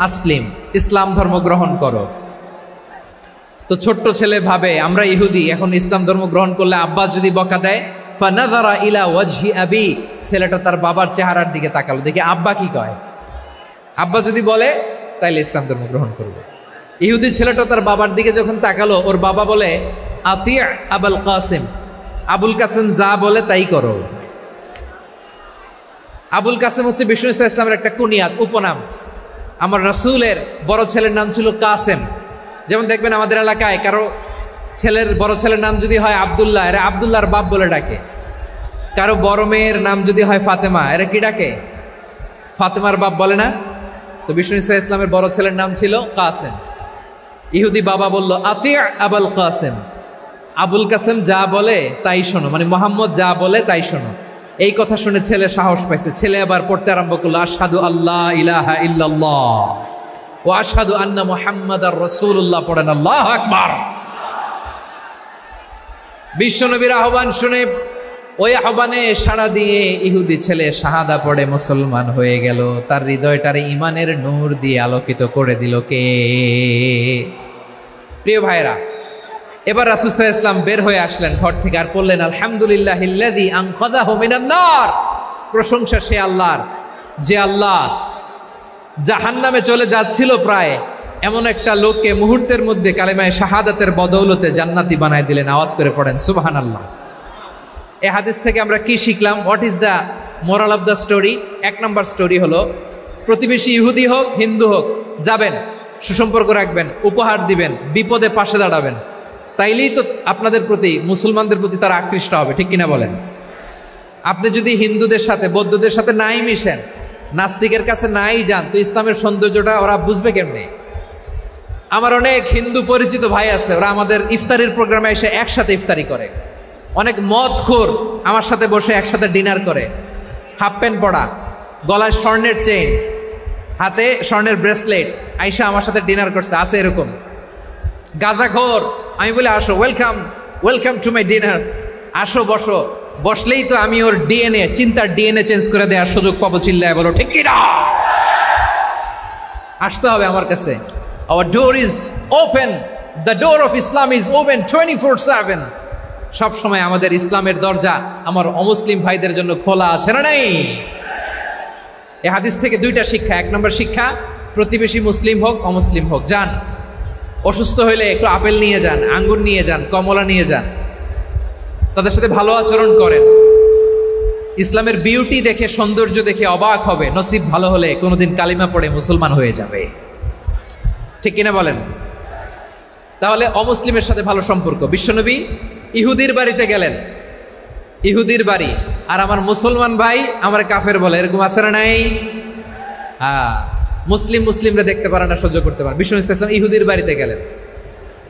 A: আসলিম, ইসলাম ধর্ম গ্রহণ করো। তো ছোট্ট ছেলে ভাবে আমরা ইহুদি, এখন ইসলাম ধর্ম গ্রহণ করলে আব্বা যদি বকা দেয়, ফানাযারা ইলা ওয়াজহি আবি, ছেলেটা তার বাবার চেহারার দিকে তাকালো, দেখি আব্বা কি কয়, আব্বা যদি বলে তাইলে ইসলাম ধর্ম গ্রহণ করবে। ইহুদি ছেলেটা তার বাবার দিকে যখন তাকালো, ওর বাবা বলে আতি আবুল কাসিম, আবুল কাসিম যা বলে তাই করো। আবুল কাসিম হচ্ছে বিষ্ণু ঈসা ইসলামের একটা কুনিয়াত, উপনাম। আমার রাসূলের বড় ছেলের নাম ছিল কাসেম। যেমন দেখবেন আমাদের এলাকায় কারো ছেলের বড় ছেলের নাম যদি হয় আব্দুল্লাহ, এরা আব্দুল্লাহর বাপ বলে ডাকে। কারো বড় মেয়ের নাম যদি হয় ফাতেমা, এরা কি ডাকে? ফাতেমার বাপ বলে না? তো বিষ্ণু ঈসা ইসলামের বড় ছেলের নাম ছিল কাসেম। ইহুদি বাবা বলল আতি আবুল কাসেম, আবুল কাসেম যা বলে তাই শোনো, মানে মোহাম্মদ যা বলে তাই শোনো। এই কথা শুনে ছেলে সাহস পাইছে, ছেলে আবার পড়তে আরম্ভ করলো আশহাদু আল্লাহ ইলাহা ইল্লাল্লাহ ও আশহাদু আন্না মুহাম্মাদার রাসূলুল্লাহ, পড়েন আল্লাহু আকবার। বিশ্বনবীর আহ্বান শুনে ওই আহ্বানে সাড়া দিয়ে ইহুদি ছেলে শাহাদা পড়ে মুসলমান হয়ে গেল। তার হৃদয়টারে ইমানের নূর দিয়ে আলোকিত করে দিল কে? প্রিয় ভাইরা, এবার রাসূল সাল্লাল্লাহু আলাইহি ওয়াসাল্লাম বের হয়ে আসলেন ঘর থেকে, আর বললেন আলহামদুলিল্লাহিল্লাযী আনকাযাহু মিনান নার, প্রশংসা সে আল্লাহর যে আল্লাহ জাহান্নামে চলে যাচ্ছিল প্রায় এমন একটা লোককে মুহূর্তের মধ্যে কালেমায়ে শাহাদাতের বদৌলতে জান্নাতি বানায় দিলেন। আওয়াজ করে পড়েন সুবহানাল্লাহ। এই হাদিস থেকে আমরা কি শিখলাম? What is the moral of the story? এক নম্বর স্টোরি হলো, প্রতিবেশী ইহুদি হোক হিন্দু হোক, যাবেন, সুসম্পর্ক রাখবেন, উপহার দিবেন, বিপদে পাশে দাঁড়াবেন, তাইলেই তো আপনাদের প্রতি, মুসলমানদের প্রতি তারা আকৃষ্ট হবে, ঠিক কিনা বলেন? আপনি যদি হিন্দুদের সাথে বৌদ্ধদের সাথে নাই মিশেন, নাস্তিকের কাছে নাই যান, তো ইসলামের সৌন্দর্যটা ওরা বুঝবে কেমনে? আমার অনেক হিন্দু পরিচিত ভাই আছে, ওরা আমাদের ইফতারির প্রোগ্রামে এসে একসাথে ইফতারি করে। অনেক মদখোর আমার সাথে বসে একসাথে ডিনার করে, হাফ প্যান্ট পরা, গলায় স্বর্ণের চেইন, হাতে স্বর্ণের ব্রেসলেট, আইসা আমার সাথে ডিনার করছে, আছে এরকম। গাঁজাখোর, আমি বলি আসো, welcome welcome to my dinner, আসো বসো, বসলেই তো আমি ওর ডিএনএ, চিন্তার ডিএনএ চেঞ্জ করে দেওয়ার সুযোগ পাবো, চিল্লায় বলো ঠিক কি না? আসতে হবে আমার কাছে। Hour door is open, the door of Islam is open 24/7। সব সময় আমাদের ইসলামের দরজা আমার অমুসলিম ভাইদের জন্য খোলা আছে না নাই? এই হাদিস থেকে দুইটা শিক্ষা। এক নম্বর শিক্ষা, প্রতিবেশী মুসলিম হোক অমুসলিম হোক, যান, অসুস্থ হইলে একটু আপেল নিয়ে যান, আঙ্গুর নিয়ে যান, কমলা নিয়ে যান, তাদের সাথে ভালো আচরণ করেন। ইসলামের বিউটি দেখে, সৌন্দর্য দেখে অবাক হবে, নসিব ভালো হলে কোনোদিন কালিমা পড়ে মুসলমান হয়ে যাবে, ঠিক কিনা বলেন? তাহলে অমুসলিমের সাথে ভালো সম্পর্ক। বিশ্বনবী ইহুদির বাড়িতে গেলেন, ইহুদির বাড়ি, আর আমার মুসলমান ভাই আমার কাফের বলে, এরকম আছে না নাই? হ্যাঁ, মুসলিম মুসলিমরা দেখতে পারে না, সহ্য করতে পারে। বিষ্ণু ইসলাম ইহুদির বাড়িতে গেলেন,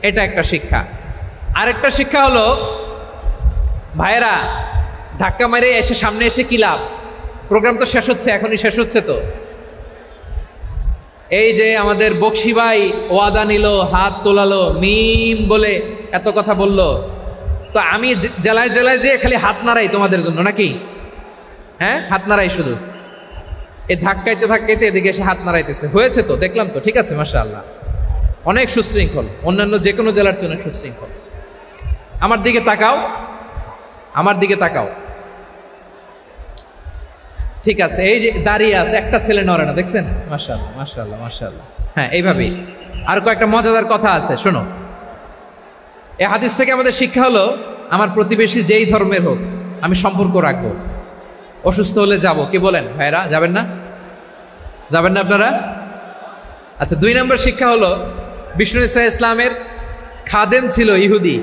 A: এটা একটা শিক্ষা। আরেকটা শিক্ষা হলো, ভাইয়েরা ধাক্কা মারে এসে সামনে এসে কি লাভ? প্রোগ্রাম তো শেষ হচ্ছে, এখনই শেষ হচ্ছে, তো এই যে আমাদের বকশি ভাই ওয়াদা নিল, হাত তোলালো, মিম বলে এত কথা বলল, তো আমি জেলায় জেলায় যে খালি হাত নাড়াই তোমাদের জন্য নাকি? হ্যাঁ, হাত নাড়াই শুধু, এই ধাক্কাইতে ধাক্কাইতে এদিকে এসে হাত নাড়াইতেছে। হয়েছে তো, দেখলাম তো, ঠিক আছে, মাশাআল্লাহ, অনেক সুশৃঙ্খল, অন্যান্য যে কোনো জেলার জন্য সুশৃঙ্খল। আমার দিকে তাকাও, আমার দিকে তাকাও, ঠিক আছে। এই যে দাঁড়িয়ে আছে, একটা ছেলে নড়ে না, দেখছেন? মাশাআল্লাহ মাশাআল্লাহ মাশাআল্লাহ। হ্যাঁ, এইভাবেই। আর কয়েকটা মজাদার কথা আছে, শোনো। এই হাদিস থেকে আমাদের শিক্ষা হলো, আমার প্রতিবেশী যেই ধর্মের হোক আমি সম্পর্ক রাখবো। অসুস্থ হলে যাব, কি বলেন ভাইরা? যাবেন না? যাবেন না আপনারা? আচ্ছা, 2 নম্বর শিক্ষা হলো, বিষ্ণু ঈসা ইসলামের খাদেম ছিল ইহুদি,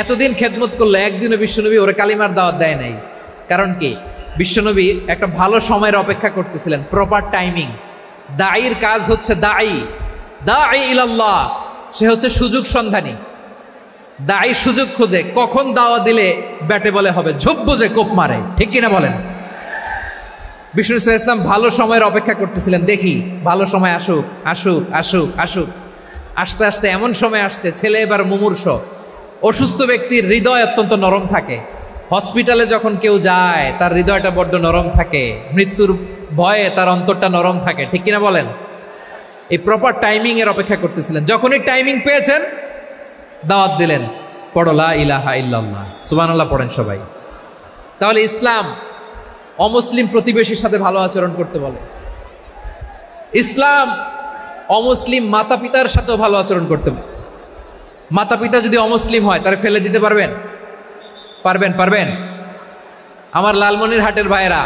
A: এতদিন খেদমত করলো, একদিনও বিশ্বনবী ওরে কালিমার দাওয়াত দেয় নাই। কারণ কি? বিশ্বনবী একটা ভালো সময়ের অপেক্ষা করতেছিলেন, প্রপার টাইমিং। দাঈর কাজ হচ্ছে দাঈ ইলাল্লাহ, সে হচ্ছে সুযোগ সন্ধানী। দাঈ সুযোগ খোঁজে, কখন দাওয়া দিলে ব্যাটে বলে হবে, ঝোপ বুঝে কোপ মারে, ঠিক কিনা বলেন? বিষ্ণু ঈসা ইসলাম ভালো সময়ের অপেক্ষা করতেছিলেন, দেখি ভালো সময় আসুক আসুক আসুক আসুক। আস্তে আস্তে এমন সময় আসছে, ছেলে এবার মুমূর্ষ। অসুস্থ ব্যক্তির হৃদয় অত্যন্ত নরম থাকে, হসপিটালে যখন কেউ যায় তার হৃদয়টা বড্ড নরম থাকে, মৃত্যুর ভয়ে তার অন্তরটা নরম থাকে, ঠিক কিনা বলেন? এই প্রপার টাইমিং এর অপেক্ষা করতেছিলেন। যখনই টাইমিং পেয়েছেন, দাওয়াত দিলেন, পড়ো লা ইলাহা ইল্লাল্লাহ, সুবহানাল্লাহ পড়েন সবাই। তাহলে ইসলাম অমুসলিম প্রতিবেশীর সাথে ভালো আচরণ করতে বলে। ইসলাম অমুসলিম মাতা পিতার সাথেও ভালো আচরণ করতে বলে। মাতা পিতা যদি অমুসলিম হয়, তারা ফেলে দিতে পারবেন? পারবেন? আমার লালমনিরহাটের ভাইয়েরা,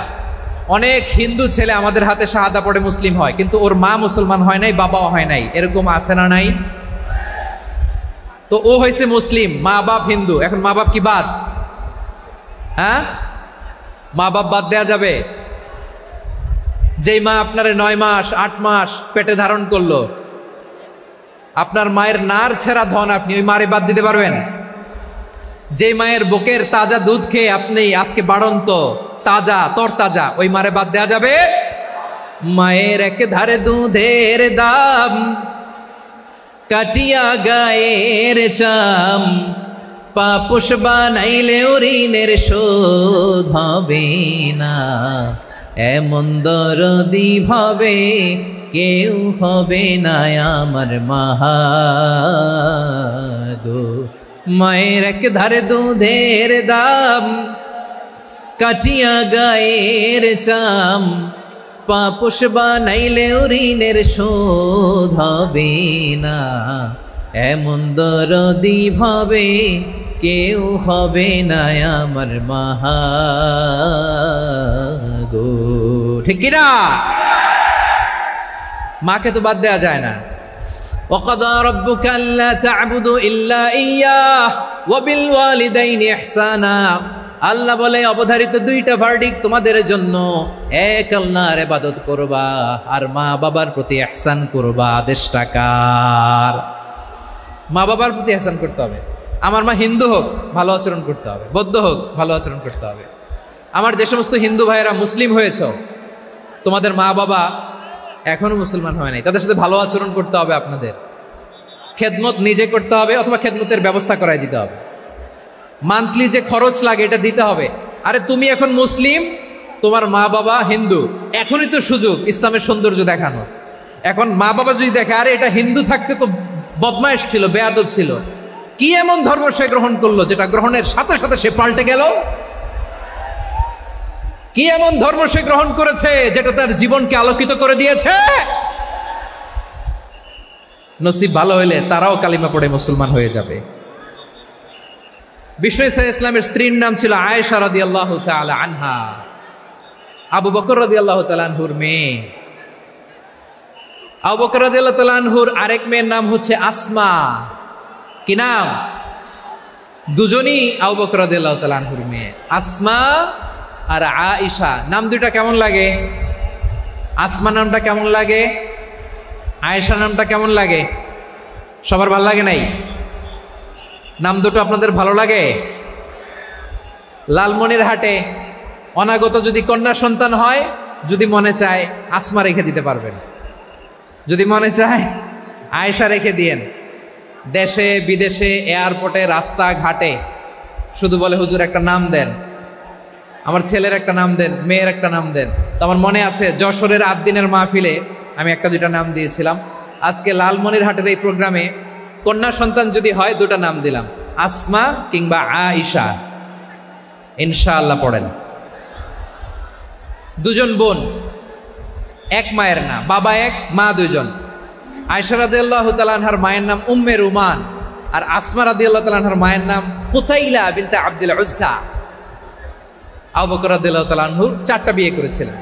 A: অনেক হিন্দু ছেলে আমাদের হাতে শাহাদা পড়ে মুসলিম হয়, কিন্তু ওর মা মুসলমান হয় নাই, বাবাও হয় নাই, এরকম আছে না নাই? তো ও হয়েছে মুসলিম, মা বাপ হিন্দু, এখন মা বাপ কি বাদ? হ্যাঁ, মা বাপ বাদ দেয়া যাবে? যেই মা আপনার 9 মাস 8 মাস পেটে ধারণ করলো, আপনার মায়ের নার ছেঁড়া ধন, আপনি ওই মারে বাদ দিতে পারবেন? যে মায়ের বুকের তাজা দুধ খেয়ে আপনি আজকে বাড়ন্ত তাজা তরতাজা, ওই মারে বাদ দেয়া যাবে? মায়ের এক ধারে দুধের দাম, কাটিয়া গায়ের চাম, পাপুষ বানাইলে ঋণের শোধ হবে না, এমন দরদি ভাবে কেউ হবে না আমার মাহাগো। মায়ের এক ধারে দুধের দাম, কাটিয়া গায়ের চাম, পাপুষ বানাইলে ঋণের শোধ হবে না, এমন দরদি ভাবে কেউ হবে না আমার মাহাগো, ঠিক কিনা? মাকে তো বাদ দেয়া যায় না। وَقَضَى رَبُّكَ أَلَّا تَعْبُدُوا إِلَّا إِيَّاهُ وَبِالْوَالِدَيْنِ إِحْسَانًا। আল্লাহ বলে, অবধারিত 2টা ভার্ডিক্ট তোমাদের জন্য, এক আল্লাহর ইবাদত করবা আর মা বাবার প্রতি ইহসান করবা। আদেশটা কার? মা বাবার প্রতি ইহসান করতে হবে। আমার মা হিন্দু হোক, ভালো আচরণ করতে হবে, বৌদ্ধ হোক, ভালো আচরণ করতে হবে। আমার যে সমস্ত হিন্দু ভাইয়েরা মুসলিম হয়েছ, তোমাদের মা বাবা এখনো মুসলমান হয় নাই, তাদের সাথে ভালো আচরণ করতে হবে। আপনাদের খেদমত নিজে করতে হবে, অথবা খেদমতের ব্যবস্থা করাই দিতে হবে। মান্থলি যে খরচ লাগে এটা দিতে হবে। আরে তুমি এখন মুসলিম, তোমার মা বাবা হিন্দু, এখনই তো সুযোগ ইসলামের সৌন্দর্য দেখানো। এখন মা বাবা যদি দেখে, আরে এটা হিন্দু থাকতে তো বদমাইশ ছিল, বেয়াদব ছিল, কি এমন ধর্ম সে গ্রহণ করলো যেটা গ্রহণের সাথে সাথে সে পাল্টে গেল? কি এমন ধর্ম সে গ্রহণ করেছে যেটা তার জীবনকে আলোকিত করে দিয়েছে? নসিব ভালো হইলে তারাও কালিমা পড়ে মুসলমান হয়ে যাবে। বিষ্ণু ঈসা ইসলামের স্ত্রীর নাম ছিল আয়েশা রাদিয়াল্লাহু তাআলা আনহা, আবু বকর রাদিয়াল্লাহু তাআলা আনহুর মেয়ে। আবু বকর রাদিয়াল্লাহু তাআলা আনহুর আরেক মেয়ের নাম হচ্ছে আসমা। কি নাম? দুজনই আবু বকর রাদিয়াল্লাহু তাআলা আনহুর মেয়ে, আসমা আর আয়েশা। নাম দুইটা কেমন লাগে? আসমা নামটা কেমন লাগে? আয়েশা নামটা কেমন লাগে? সবার ভালো লাগে নাই? নাম দুটো আপনাদের ভালো লাগে? লালমনিরহাটে অনাগত যদি কন্যা সন্তান হয়, যদি মনে চায় আসমা রেখে দিতে পারবেন। যদি মনে চায় আয়েশা রেখে দিয়েন। দেশে বিদেশে এয়ারপোর্টে রাস্তাঘাটে শুধু বলে হুজুর একটা নাম দেন, আমার ছেলের একটা নাম দেন, মেয়ের একটা নাম দেন। তো আমার মনে আছে যশোরের 8 দিনের মাহফিলে আমি একটা দুইটা নাম দিয়েছিলাম। আজকে লালমনিরহাটের এই প্রোগ্রামে কন্যা সন্তান যদি হয় 2টা নাম দিলাম, আসমা কিংবা আয়েশা। ইনশাআল্লাহ পড়েন। 2জন বোন, এক মায়ের না, বাবা এক মা 2জন। আয়েশা রাদিয়াল্লাহু তাআলা আনহার মায়ের নাম উম্মে রুমান, আর আসমা রাদিয়াল্লাহু তাআলা আনহার মায়ের নাম কুতাইলা বিনতে আব্দুল উজ্জা। আবু বকর রাদিয়াল্লাহু তাআলা আনহু 4টা বিয়ে করেছিলেন।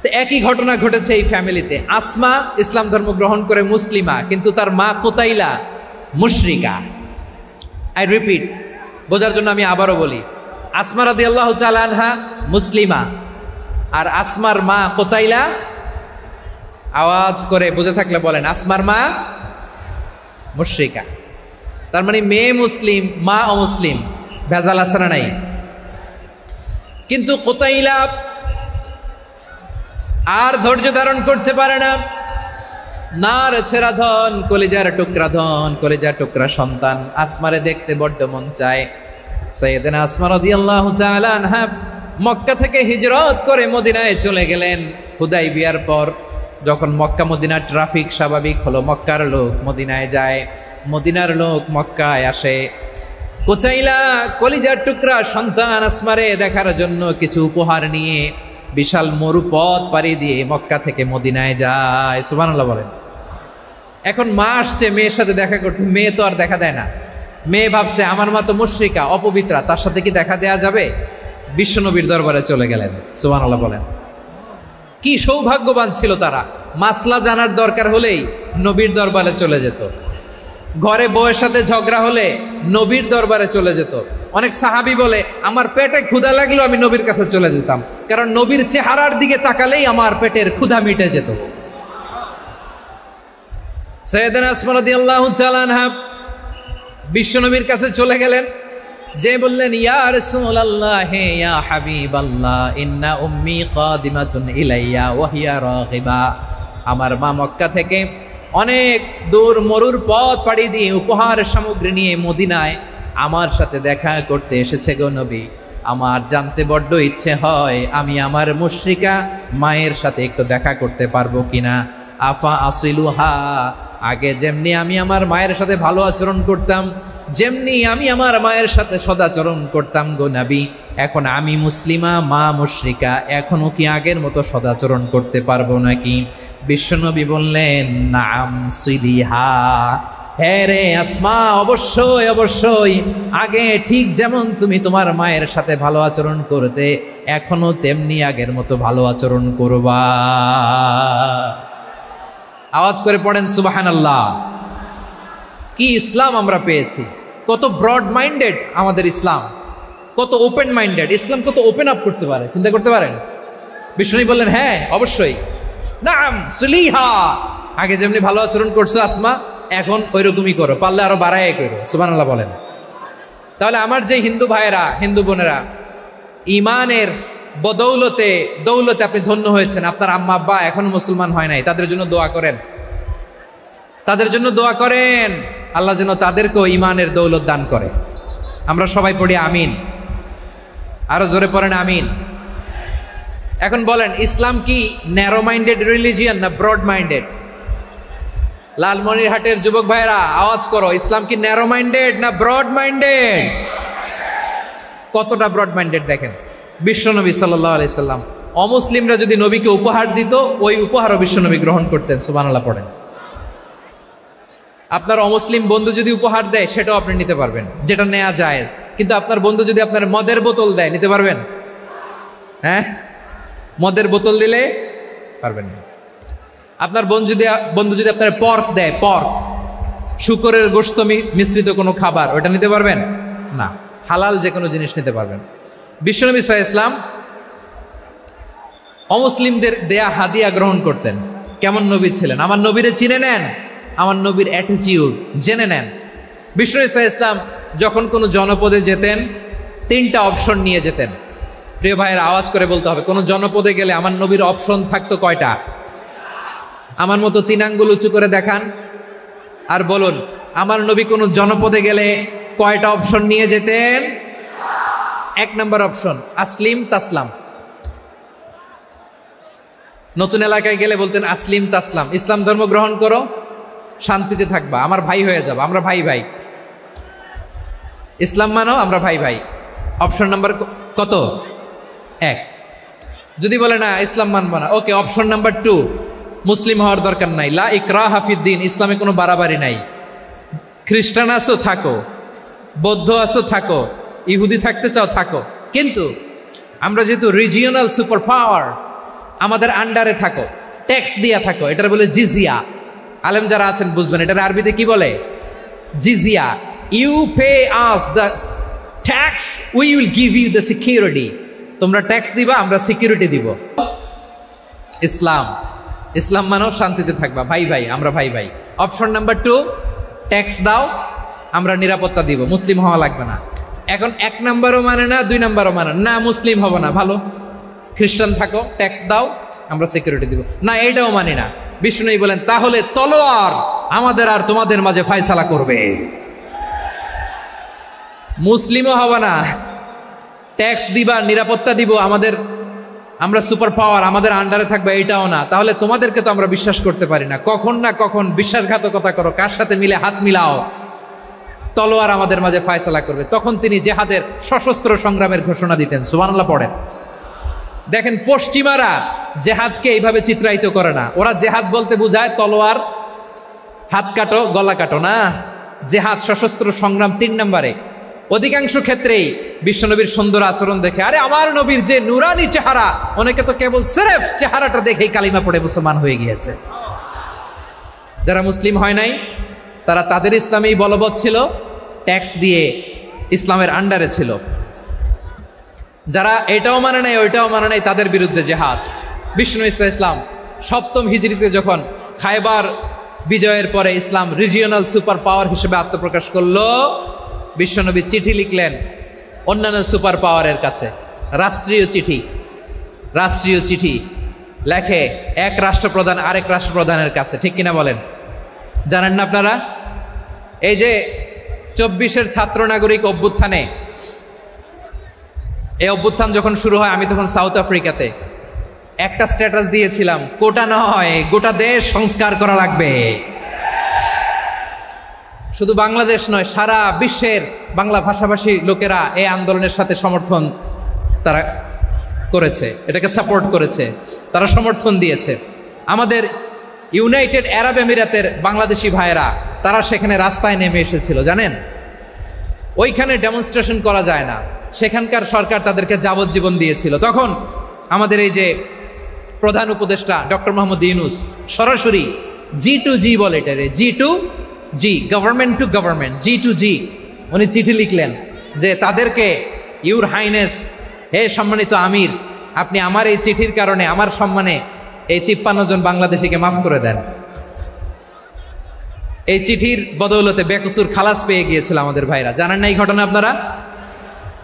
A: তো একই ঘটনা ঘটেছে এই ফ্যামিলিতে। আসমা ইসলাম ধর্ম গ্রহণ করে মুসলিমা, কিন্তু তার মা কুতাইলা মুশরিকা। আই রিপিট, বোঝার জন্য আমি আবারও বলি, আসমা রাদিয়াল্লাহু তাআলা আনহা মুসলিমা, আর আসমার মা কুতাইলা, আওয়াজ করে বুঝে থাকলে বলেন, আসমার মা মুশরিকা। তার মানে মেয়ে মুসলিম, মা অমুসলিম, ভেজাল আছে না নাই? কিন্তু কুতাইলা আর ধৈর্য ধারণ করতে পারে না। নার ছেড়া ধন, কলিজার টুকরা ধন, কলিজার টুকরা সন্তান। আসমারে দেখতে বড্ড মন চায়। সাইয়েদানা আসমা রাদিয়াল্লাহু তাআলা আনহা মক্কা থেকে হিজরত করে মদিনায় চলে গেলেন হুদাইবিয়ার পর। যখন মক্কা মদিনার ট্রাফিক স্বাভাবিক হলো, মক্কার লোক মদিনায় যায়, মদিনার লোক মক্কায় আসে। কুতাইলা কলিজার টুকরা সন্তান আসমারে দেখার জন্য কিছু উপহার নিয়ে বিশাল মরুপথ পাড়ি দিয়ে মক্কা থেকে মদিনায় যায়। সুবহানাল্লাহ বলেন। এখন মা আসছে মেয়ের সাথে দেখা করতে, মেয়ে তো আর দেখা দেয় না। মেয়ে ভাবছে আমার মা তো মুশরিকা, অপবিত্রা, তার সাথে কি দেখা দেয়া যাবে? বিশ্বনবীর দরবারে চলে গেলেন। সুবহানাল্লাহ বলেন। কি সৌভাগ্যবান ছিল তারা, মাসলা জানার দরকার হলেই নবীর দরবারে চলে যেত। ঘরে বউয়ের সাথে ঝগড়া হলে নবীর দরবারে চলে যেত। অনেক সাহাবী বলে আমার পেটে ক্ষুধা লাগলো আমি নবীর কাছে চলে যেতাম, কারণ নবীর চেহারার দিকে তাকালেই আমার পেটের ক্ষুধা মিটে যেত। সাইয়েদানা আসমা রাদিয়াল্লাহু তাআলা আনহা বিশ্বনবীর কাছে চলে গেলেন, যে বললেন ইয়া রাসূলুল্লাহ ইয়া হাবিবাল্লাহ ইন্না উম্মি কাদিমাতুন ইলাইয়া ওয়া হিয়া রাগিবা। আমার মা মক্কা থেকে অনেক দূর মরুর পথ পাড়ি দিয়ে উপহার সামগ্রী নিয়ে মদিনায় আমার সাথে দেখা করতে এসেছে গো নবী। আমার জানতে বড্ড ইচ্ছে হয় আমি আমার মুশরিকা মায়ের সাথে একটু দেখা করতে পারবো কিনা। আফা আসিলুহা, আগে যেমনি আমি আমার মায়ের সাথে ভালো আচরণ করতাম, যেমনি আমি আমার মায়ের সাথে সদাচরণ করতাম গো নবী, এখন আমি মুসলিমা মা মুশরিকা, এখনো কি আগের মতো সদাচরণ করতে পারবো নাকি? বিশ্বনবী বললেন নাম সিলিহা, হ্যাঁ রে আসমা, অবশ্যই অবশ্যই, আগে ঠিক যেমন তুমি তোমার মায়ের সাথে ভালো আচরণ করতে এখনো তেমনি আগের মতো ভালো আচরণ করবা। আওয়াজ করে পড়েন সুবহানাল্লাহ। কি ইসলাম আমরা পেয়েছি! কত ব্রড মাইন্ডেড আমাদের ইসলাম, কত ওপেন মাইন্ডেড ইসলাম, কত ওপেন আপ করতে পারে, চিন্তা করতে পারেন। বিষ্ণু বললেন হ্যাঁ অবশ্যই, নাম সুলিহা, আগে যেমনি ভালো আচরণ করছো আসমা এখন ওইরকমই করো, পারলে আরো বাড়ায় করো। সুবহানাল্লাহ বলেন। তাহলে আমার যে হিন্দু ভাইয়েরা, হিন্দু বোনেরা, ইমানের বদৌলতে দৌলতে আপনি ধন্য হয়েছেন, আপনার আম্মা আব্বা এখনো মুসলমান হয় নাই, তাদের জন্য দোয়া করেন, তাদের জন্য দোয়া করেন, আল্লাহ যেন তাদেরকেও ইমানের দৌলত দান করে। আমরা সবাই পড়ি আমিন, আরো জোরে পড়েন আমিন। এখন বলেন ইসলাম কি ন্যারো মাইন্ডেড রিলিজিয়ান না ব্রড মাইন্ডেড? লালমনিরহাটের যুবক ভাইরা আওয়াজ করো, ইসলাম কি ন্যারো মাইন্ডেড না ব্রড মাইন্ডেড? কতটা ব্রড মাইন্ডেড দেখেন। বিশ্বনবী সাল্লাল্লাহু আলাইহি সাল্লাম অমুসলিমরা যদি নবীকে উপহার দিত, ওই উপহারও বিশ্বনবী গ্রহণ করতেন। সুবহানাল্লাহ পড়েন। আপনার অমুসলিম বন্ধু যদি উপহার দেয় সেটাও আপনি নিতে পারবেন, যেটা নেওয়া জায়েজ। কিন্তু আপনার বন্ধু যদি আপনার মদের বোতল দেয়, নিতে পারবেন? হ্যাঁ, মদের বোতল দিলে পারবেন না। আপনার বন্ধু যদি আপনার পর্ক দেয়, পর্ক, শুকরের গোশত মিশ্রিত কোনো খাবার, ওটা নিতে পারবেন না। হালাল যে কোনো জিনিস নিতে পারবেন। বিশ্বনবী সাল্লাল্লাহু আলাইহি ওয়াসাল্লাম অমুসলিমদের দেয়া হাদিয়া গ্রহণ করতেন। কেমন নবী ছিলেন? আমার নবীরে চিনে নেন, আমার নবীর অ্যাটিটিউড জেনে নেন। বিশ্বনবী সাল্লাল্লাহু আলাইহি ওয়াসাল্লাম যখন কোনো জনপদে যেতেন 3টা অপশন নিয়ে যেতেন। প্রিয় ভাইয়ের আওয়াজ করে বলতে হবে, কোনো জনপদে গেলে আমার নবীর অপশন থাকতো কয়টা? আমার মতো 3 আঙ্গুল উঁচু করে দেখান আর বলুন আমার নবী কোন জনপদে গেলে কয়টা অপশন নিয়ে যেতেন? 1 নম্বর অপশন আসলিম তাসলাম। নতুন এলাকায় গেলে বলতেন আসলিম তাসলাম, ইসলাম ধর্ম গ্রহণ করো, শান্তিতে থাকবা, আমার ভাই হয়ে যাবো, আমরা ভাই ভাই। ইসলাম মানো, আমরা ভাই ভাই। অপশন নাম্বার কত? 1। যদি বলে না ইসলাম মানবো না, ওকে, অপশন নাম্বার 2, মুসলিম হওয়ার দরকার নাই, লা ইকরাহা ফিদ্দিন, ইসলামে কোনো বাড়াবাড়ি নাই। খ্রিস্টান আছো থাকো, বৌদ্ধ আছো থাকো, ইহুদি থাকতে চাও থাকো, কিন্তু আমরা যেহেতু রিজিওনাল সুপার পাওয়ার, আমাদের আন্ডারে থাকো, ট্যাক্স দিয়া থাকো, এটার বলে জিজিয়া। আলেম যারা আছেন বুঝবেন এটার আরবিতে কি বলে, জিজিয়া। You pay us the tax, we will give you the security. তোমরা ট্যাক্স দিবা, আমরা সিকিউরিটি দিব। ইসলাম, ইসলাম মানো শান্তিতে থাকবা, ভাই ভাই, আমরা ভাই ভাই। অপশন নাম্বার 2, ট্যাক্স দাও, আমরা নিরাপত্তা দিব, মুসলিম হওয়া লাগবে না। এখন 1 নাম্বারও মানে না, 2 নাম্বারও মানে না, মুসলিম হবো না, ভালো, খ্রিস্টান থাকো, ট্যাক্স দাও, আমরা সিকিউরিটি দিব না, এইটাও মানি না। বিষ্ণু বলেন তাহলে তলোয়ার আমাদের আর তোমাদের মাঝে ফয়সালা করবে, মুসলিমও হবো না, ট্যাক্স দিবা, নিরাপত্তা দিব, আমরা সুপার পাওয়ার, আমাদের আন্ডারে থাকবে, এটাও না। তাহলে তোমাদেরকে তো আমরা বিশ্বাস করতে পারি না, কখন না কখন বিশ্বাসঘাতকতা করো, কার সাথে মিলে হাত মিলাও, তলোয়ার আমাদের মাঝে ফয়সালা করবে। তখন তিনি জেহাদের সশস্ত্র সংগ্রামের ঘোষণা দিতেন। সুবহানাল্লাহ পড়েন। দেখেন পশ্চিমারা জেহাদকে এইভাবে চিত্রায়িত করে না, ওরা জেহাদ বলতে বুঝায় তলোয়ার, হাত কাটো, গলা কাটো, না, জেহাদ সশস্ত্র সংগ্রাম 3 নম্বরে। অধিকাংশ ক্ষেত্রেই বিশ্বনবীর সুন্দর আচরণ দেখে, আরে আমার নবীর যে নুরানি চেহারা, অনেকে তো কেবল সিরেফ চেহারাটা দেখেই কালিমা পড়ে মুসলমান হয়ে গিয়েছে। যারা মুসলিম হয় নাই তারা তাদের ইসলামেই বলবৎ ছিল, ট্যাক্স দিয়ে ইসলামের আন্ডারে ছিল। যারা এটাও মানে নাই ওইটাও মানে নাই, তাদের বিরুদ্ধে জেহাদ। বিষ্ণু ইসলাম 7ম হিজরিতে যখন খায়বার বিজয়ের পরে ইসলাম রিজিওনাল সুপার পাওয়ার হিসেবে আত্মপ্রকাশ করলো, বিশ্বনবী চিঠি লিখলেন অন্যান্য সুপার পাওয়ারের কাছে, রাষ্ট্রীয় চিঠি লেখে এক রাষ্ট্রপ্রধান আরেক রাষ্ট্রপ্রধানের কাছে, ঠিক কিনা বলেন? জানেন না আপনারা? এই যে 24-এর ছাত্র নাগরিক অভ্যুত্থানে, এই অভ্যুত্থান যখন শুরু হয়, আমি তখন সাউথ আফ্রিকাতে, একটা স্ট্যাটাস দিয়েছিলাম, কোটা নয় গোটা দেশ সংস্কার করা লাগবে। শুধু বাংলাদেশ নয়, সারা বিশ্বের বাংলা ভাষাভাষী লোকেরা এই আন্দোলনের সাথে সমর্থন তারা করেছে, এটাকে সাপোর্ট করেছে, তারা সমর্থন দিয়েছে। আমাদের ইউনাইটেড আরব আমিরাতের বাংলাদেশি ভাইয়েরা তারা সেখানে রাস্তায় নেমে এসেছিল, জানেন? ওইখানে ডেমনস্ট্রেশন করা যায় না, সেখানকার সরকার তাদেরকে যাবজ্জীবন দিয়েছিল। তখন আমাদের এই যে প্রধান উপদেষ্টা ডক্টর মোহাম্মদ ইউনূস সরাসরি G2G বলে, এটারে G2G, government to government, G2G, উনি চিঠি লিখলেন যে তাদেরকে, ইউর হাইনেস, হে সম্মানিত আমির, আপনি আমার এই চিঠির কারণে আমার সম্মানে এই 53 জন বাংলাদেশিকে মাফ করে দেন। এই চিঠির বদৌলতে বেকসুর খালাস পেয়ে গিয়েছিল আমাদের ভাইরা, জানেন না এই ঘটনা আপনারা?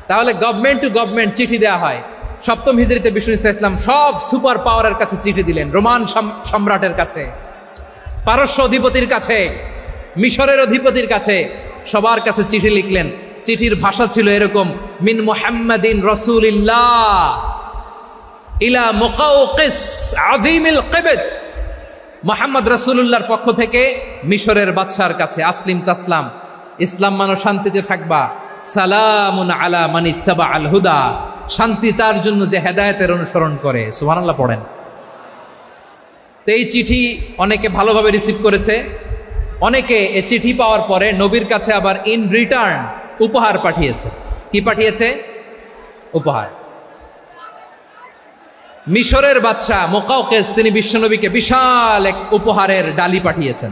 A: তাহলে গভর্নমেন্ট টু গভর্নমেন্ট চিঠি দেওয়া হয়। 7ম হিজরিতে বিষ্ণু ইসলাম সব সুপার পাওয়ারের কাছে চিঠি দিলেন, রোমান সম্রাটের কাছে, পারস্য অধিপতির কাছে, মিশরের অধিপতির কাছে, সবার কাছে চিঠি লিখলেন। চিঠির ভাষা ছিল এরকম, মিন মুহাম্মাদিন রাসূলিল্লাহ ইলা মুকাওকিস আযীমিল কিবত, মুহাম্মদ রাসূলুল্লাহর পক্ষ থেকে মিশরের বাদশার কাছে, আসলিম তাসলাম, ইসলাম মানো শান্তিতে থাকবা, সালামুন আলা মান ইত্তাবাআল হুদা, শান্তি তার জন্য যে হেদায়েতের অনুসরণ করে। সুবহানাল্লাহ পড়েন। তো এই চিঠি অনেকে ভালোভাবে রিসিভ করেছে, অনেকে এই চিঠি পাওয়ার পরে নবীর কাছে আবার ইন রিটার্ন উপহার পাঠিয়েছে। কি পাঠিয়েছে? উপহার। মিশরের বাদশাহ মুকাওকিস তিনি বিশ্বনবীকে বিশাল এক উপহারের ডালি পাঠিয়েছেন।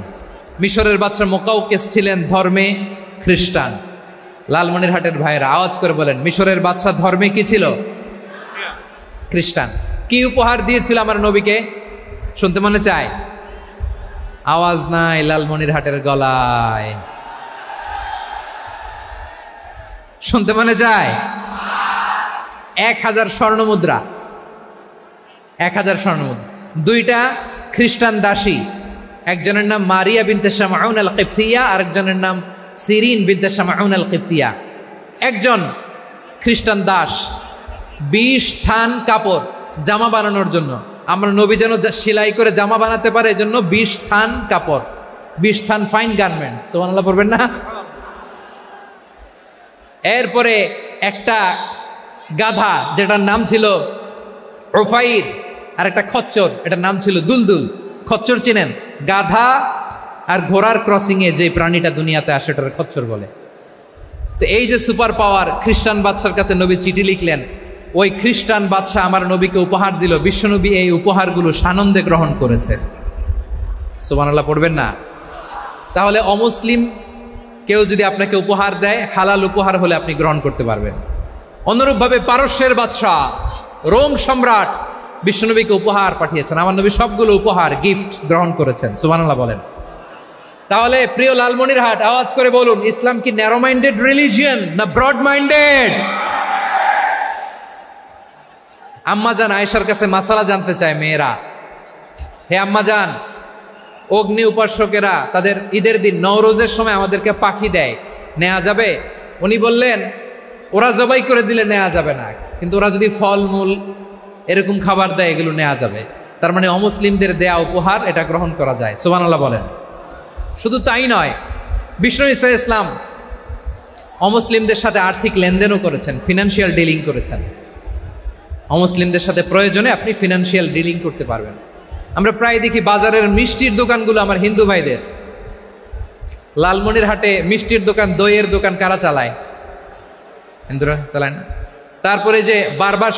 A: মিশরের বাদশাহ মুকাওকিস ছিলেন ধর্মে খ্রিস্টান। লালমনিরহাটের ভাইয়েরা আওয়াজ করে বলেন, মিশরের বাদশাহ ধর্মে কি ছিল? খ্রিস্টান। কি উপহার দিয়েছিল আমার নবীকে? শুনতে মনে চায়? আওয়াজ নাই লালমনিরহাটের গলায়, শুনতে মনে চায়? 1000 স্বর্ণ মুদ্রা, 1000 স্বর্ণ মুদ্রা, 2টা খ্রিস্টান দাসী, একজনের নাম মারিয়া বিনতে শামউন আল কিবতিয়া, আরেকজনের নাম সিরিন বিনতে শামউন আল কিবতিয়া। একজন খ্রিস্টান দাস 20 থান কাপড় জামা বানানোর জন্য, আমরা নবী যেন সেলাই করে জামা বানাতে পারে এজন্য 20 থান কাপড়, 20 থান ফাইন গার্মেন্ট, সুবহানাল্লাহ পড়বেন না? এরপরে একটা গাধা যেটার নাম ছিল উফাইর, আর একটা খচ্চর এটার নাম ছিল দুলদুল। খচ্চর চিনেন? গাধা আর ঘোড়ার ক্রসিং এ যে প্রাণীটা দুনিয়াতে আসে ওটার খচ্চর বলে। তো এই যে সুপার পাওয়ার, খ্রিস্টান বাদশার কাছে নবী চিঠি লিখলেন, ওই খ্রিস্টান বাদশা আমার নবীকে উপহার দিল, বিশ্বনবী এই উপহারগুলো সানন্দে গ্রহণ করেছে। সুবহানাল্লাহ পড়বেন না? তাহলে অমুসলিম কেউ যদি আপনাকে উপহার দেয়, হালাল উপহার হলে আপনি গ্রহণ করতে পারবেন। অনুরূপভাবে পারস্যের বাদশা, রোম সম্রাট বিশ্বনবীকে উপহার পাঠিয়েছেন, আমার নবী সবগুলো উপহার গিফট গ্রহণ করেছেন। সুবহানাল্লাহ বলেন। তাহলে প্রিয় লালমনিরহাট, আওয়াজ করে বলুন, ইসলাম কি ন্যারো মাইন্ডেড রিলিজিয়ন না ব্রড মাইন্ডেড? আম্মাজান আয়েশার কাছে মাসালা জানতে চায় মেয়েরা, হে আম্মাজান, অগ্নি উপাসকেরা তাদের ঈদের দিন নওরোজের সময় আমাদেরকে পাখি দেয়, নেওয়া যাবে? উনি বললেন, ওরা জবাই করে দিলে নেওয়া যাবে না, কিন্তু ওরা যদি ফলমূল এরকম খাবার দেয় এগুলো নেওয়া যাবে। তার মানে অমুসলিমদের দেয়া উপহার এটা গ্রহণ করা যায়। সুবহানাল্লাহ বলেন। শুধু তাই নয়, বিষ্ণু ঈসা ইসলাম অমুসলিমদের সাথে আর্থিক লেনদেনও করেছেন, ফিনান্সিয়াল ডিলিং করেছেন। অমুসলিমদের সাথে প্রয়োজনে আপনি ফিনান্সিয়াল ডিলিং করতে পারবেন। আমরা প্রায় দেখি বাজারের মিষ্টির দোকানগুলো আমার হিন্দু ভাইদের। লালমনিরহাটে মিষ্টির দোকান, দইয়ের দোকান কারা চালায়? হিন্দুরা চালায় না? তারপরে যে বারবার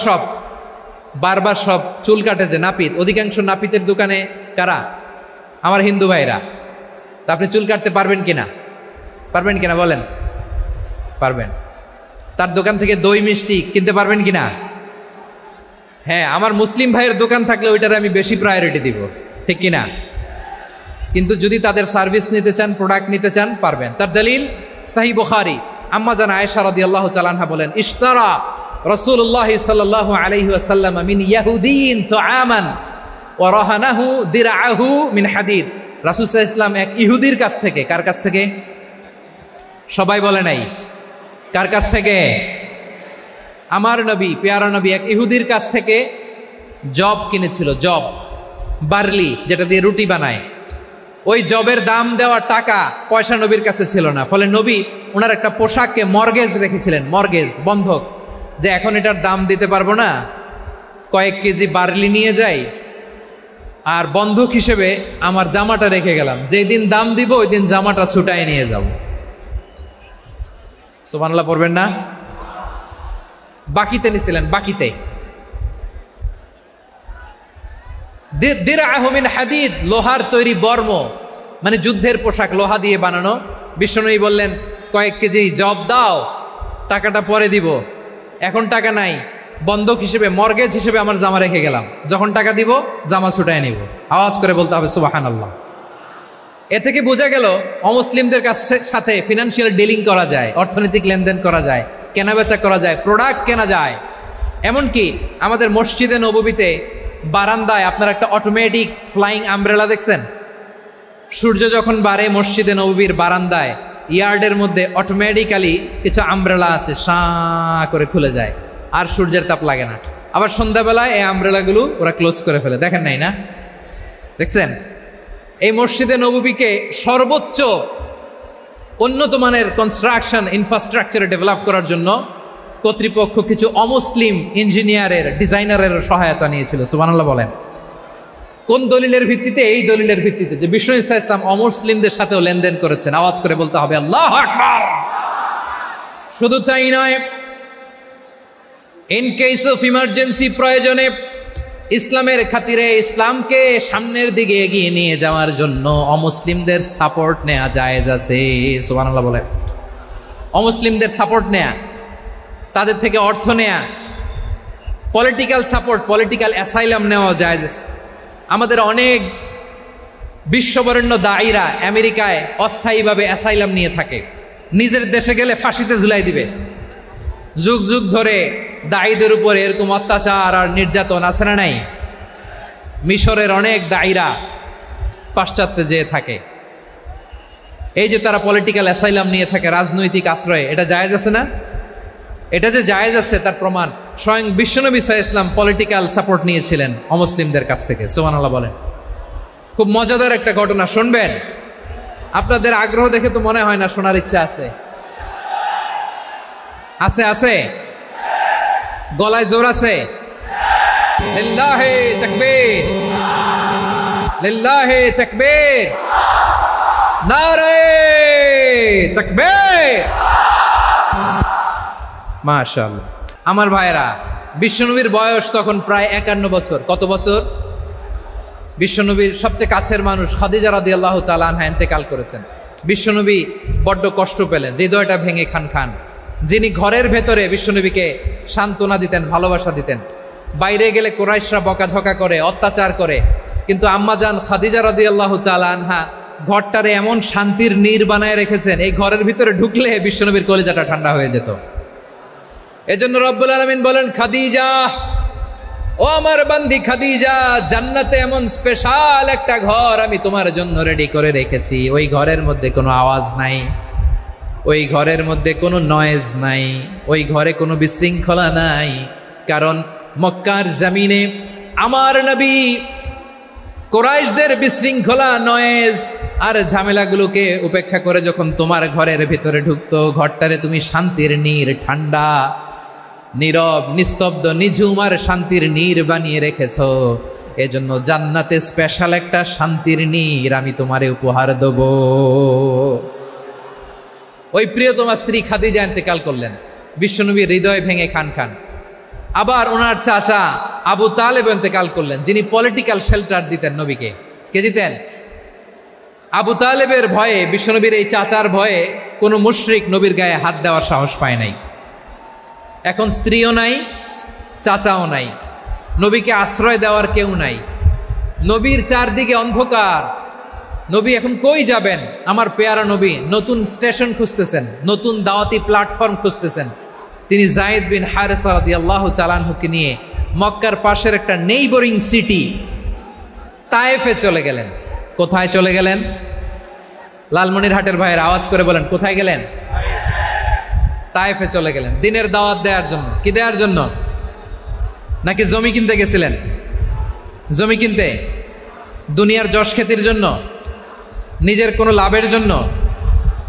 A: শপ, চুল কাটে যে নাপিত, অধিকাংশ নাপিতের দোকানে কারা? আমার হিন্দু ভাইরা। তা আপনি চুল কাটতে পারবেন কিনা? পারবেন কিনা বলেন? পারবেন। তার দোকান থেকে দই মিষ্টি কিনতে পারবেন কিনা? হ্যাঁ, আমার মুসলিম ভাইয়ের দোকান থাকলে ওইটারে আমি বেশি প্রায়োরিটি দিব, ঠিক কিনা? কিন্তু যদি তাদের সার্ভিস নিতে চান, প্রোডাক্ট নিতে চান, পারবেন। তার দলিল সহিহ বুখারী, আম্মা জান আয়েশা রাদিয়াল্লাহু তাআলা আনহা বলেন, ইশতারা রাসূলুল্লাহ সাল্লাল্লাহু আলাইহি ওয়াসাল্লাম মিন ইয়াহুদিয়িন তুআমান ওয়া রাহানাহু দিরআহু মিন হাদিদ। রাসূল সাল্লাল্লাহু আলাইহি ওয়াসাল্লাম এক ইহুদির কাছ থেকে, কার কাছ থেকে? সবাই বলে নাই কার কাছ থেকে? আমার নবী, পেয়ারা নবী এক ইহুদির কাছ থেকে জব কিনেছিল। জব, বার্লি, যেটা দিয়ে রুটি বানায়। ওই জবের দাম দেওয়া টাকা পয়সা নবীর কাছে ছিল না, ফলে নবী ওনার একটা পোশাককে মর্গেজ রেখেছিলেন, মর্গেজ, বন্ধক, যে এখন এটার দাম দিতে পারবো না, কয়েক কেজি বার্লি নিয়ে যাই আর বন্ধক হিসেবে আমার জামাটা রেখে গেলাম, যেই দিন দাম দিব ওই দিন জামাটা ছুটাই নিয়ে যাব। সুবহানাল্লাহ পড়বেন না? বাকিতে নিছিলেন, বাকিতে। দিরআহু মিন হাদিদ, লোহার তৈরি বর্ম, মানে যুদ্ধের পোশাক, লোহা দিয়ে বানানো। বিষ্ণুনবী বললেন, কয়েক কেজি জব দাও, টাকাটা পরে দিব, এখন টাকা নাই, বন্ধক হিসেবে, মর্গেজ হিসেবে আমার জামা রেখে গেলাম, যখন টাকা দিব জামা ছুটায় নিব। আওয়াজ করে বলতে হবে সুবহানাল্লাহ। এ থেকে বোঝা গেল অমুসলিমদের সাথে ফিনান্সিয়াল ডিলিং করা যায়, অর্থনৈতিক লেনদেন করা যায়, কেনাবেচা করা যায়, প্রোডাক্ট কেনা যায়। এমনকি আমাদের মসজিদে নববীতে বারান্দায় আপনারা একটা অটোমেটিক ফ্লাইং আমব্রেলা দেখছেন? সূর্য যখন বাড়ে মসজিদে নববীর বারান্দায় ইয়ার্ডের মধ্যে অটোমেটিক্যালি কিছু আমব্রেলা আছে, সাঁ করে খুলে যায়, আর সূর্যের তাপ লাগে না। আবার সন্ধ্যাবেলায় এই আমব্রেলাগুলো ওরা ক্লোজ করে ফেলে, দেখেন নাই না? দেখছেন? এই মসজিদে নববীকে সর্বোচ্চ উন্নত মানের কনস্ট্রাকশন ইনফ্রাস্ট্রাকচারে ডেভেলপ করার জন্য কর্তৃপক্ষ কিছু অমুসলিম ইঞ্জিনিয়ারের, ডিজাইনারের সহায়তা নিয়েছিল। সুবহানাল্লাহ বলেন। কোন দলিলের ভিত্তিতে? এই দলিলের ভিত্তিতে যে বিষ্ণু ঈসা ইসলাম অমুসলিমদের সাথেও লেনদেন করেছেন। আওয়াজ করে বলতে হবে আল্লাহু আকবার। শুধু তাই নয়, ইন কেস অফ ইমার্জেন্সি, প্রয়োজনে ইসলামের খাতিরে, ইসলামকে সামনের দিকে এগিয়ে নিয়ে যাওয়ার জন্য অমুসলিমদের সাপোর্ট নেওয়া জায়েজ আছে। সুবহানাল্লাহ বলেন। অমুসলিমদের সাপোর্ট নেয়া, তাদের থেকে অর্থ নেয়া, পলিটিক্যাল সাপোর্ট, পলিটিক্যাল অ্যাসাইলাম নেওয়া জায়েজ আছে। আমাদের অনেক বিশ্ববরেণ্য দায়ীরা আমেরিকায় অস্থায়ীভাবে অ্যাসাইলাম নিয়ে থাকে, নিজের দেশে গেলে ফাঁসিতে ঝুলাই দিবে। যুগ যুগ ধরে দায়ীদের উপরে এরকম অত্যাচার আর নির্যাতন আছে না নাই? মিশরের অনেক দায়ীরা পাশ্চাত্যে যেয়ে থাকে, এই যে তারা পলিটিক্যাল অ্যাসাইলাম নিয়ে থাকে, রাজনৈতিক আশ্রয়, এটা জায়েজ আছে না? এটা যে জায়েজ আছে তার প্রমাণ স্বয়ং বিশ্বনবী সাল্লাল্লাহু আলাইহি ওয়াসাল্লাম পলিটিক্যাল সাপোর্ট নিয়েছিলেন অমুসলিমদের কাছ থেকে। সুবহানাল্লাহ বলেন। খুব মজাদার একটা ঘটনা, শুনবেন? আপনাদের আগ্রহ দেখে তো মনে হয় না শোনার ইচ্ছা আছে। আছে আছে, গলায় জোর আছে? লিল্লাহি তাকবীর, লিল্লাহি তাকবীর, নারে তাকবীর। মাশাআল্লাহ। আমার ভাইরা, বিশ্বনবীর বয়স তখন প্রায় 51 বছর। কত বছর? বিশ্বনবীর সবচেয়ে কাছের মানুষ খাদিজা রাদিয়াল্লাহু তাআলা আনহা ইন্তেকাল করেছেন। বিশ্বনবী বড্ড কষ্ট পেলেন, হৃদয়টা ভেঙে খান খান। যিনি ঘরের ভেতরে বিশ্বনবীকে সান্ত্বনা দিতেন, ভালোবাসা দিতেন, বাইরে গেলে কুরাইশরা বকাঝকা করে, অত্যাচার করে, কিন্তু আম্মাজান খাদিজা রাদিয়াল্লাহু তাআলা আনহা ঘরটারে এমন শান্তির নীড় বানায় রেখেছেন, এই ঘরের ভিতরে ঢুকলে বিশ্বনবীর কলিজাটা ঠান্ডা হয়ে যেত। এজন্য রব্বুল আলামিন বলেন, খাদিজা, ও আমার বান্দি খাদিজা, জান্নাতে এমন স্পেশাল একটা ঘর আমি তোমার জন্য রেডি করে রেখেছি। ওই ঘরের মধ্যে কোনো আওয়াজ নাই, ওই ঘরের মধ্যে কোনো নয়েজ নাই, ওই ঘরে কোনো বিশৃঙ্খলা নাই। কারণ মক্কার জমিনে আমার নবী কুরাইশদের বিশৃঙ্খলা, নয়েজ আর ঝামেলাগুলোকে উপেক্ষা করে যখন তোমার ঘরের ভিতরে ঢুকতো, ঘরটারে তুমি শান্তির নীড়, ঠান্ডা, নীরব, নিস্তব্ধ, নিঝুম আর শান্তির নীড় বানিয়ে রেখেছ। এজন্য জান্নাতে স্পেশাল একটা শান্তির নীড় আমি তোমারে উপহার দেব। ওই প্রিয়তমা স্ত্রী খাদিজা ইন্তেকাল করলেন, বিশ্বনবীর হৃদয় ভেঙে খান খান। আবার ওনার চাচা আবু তালেব ইন্তেকাল করলেন, যিনি পলিটিক্যাল শেল্টার দিতেন নবীকে। কে দিতেন? আবু তালেবের ভয়ে, বিশ্বনবীর এই চাচার ভয়ে কোনো মুশরিক নবীর গায়ে হাত দেওয়ার সাহস পায় নাই। এখন স্ত্রীও নাই, চাচাও নাই, নবীকে আশ্রয় দেওয়ার কেউ নাই, নবীর চারদিকে অন্ধকার। নবী এখন কই যাবেন? আমার পেয়ারা নবী নতুন স্টেশন খুঁজতেছেন, নতুন দাওয়াতি প্ল্যাটফর্ম খুঁজতেছেন। তিনি যায়েদ বিন হারেসা রাদিয়াল্লাহু তাআলা আনহুকে নিয়ে মক্কার পাশের একটা নেইবরিং সিটি তায়েফে চলে গেলেন। কোথায় চলে গেলেন? লালমনিরহাটের ভাইয়ের আওয়াজ করে বলেন, কোথায় গেলেন? তায়েফে চলে গেলেন দিনের দাওয়াত দেওয়ার জন্য। কি দেওয়ার জন্য? নাকি জমি কিনতে গেছিলেন? জমি কিনতে, দুনিয়ার যশ খ্যাতির জন্য, নিজের কোনো লাভের জন্য?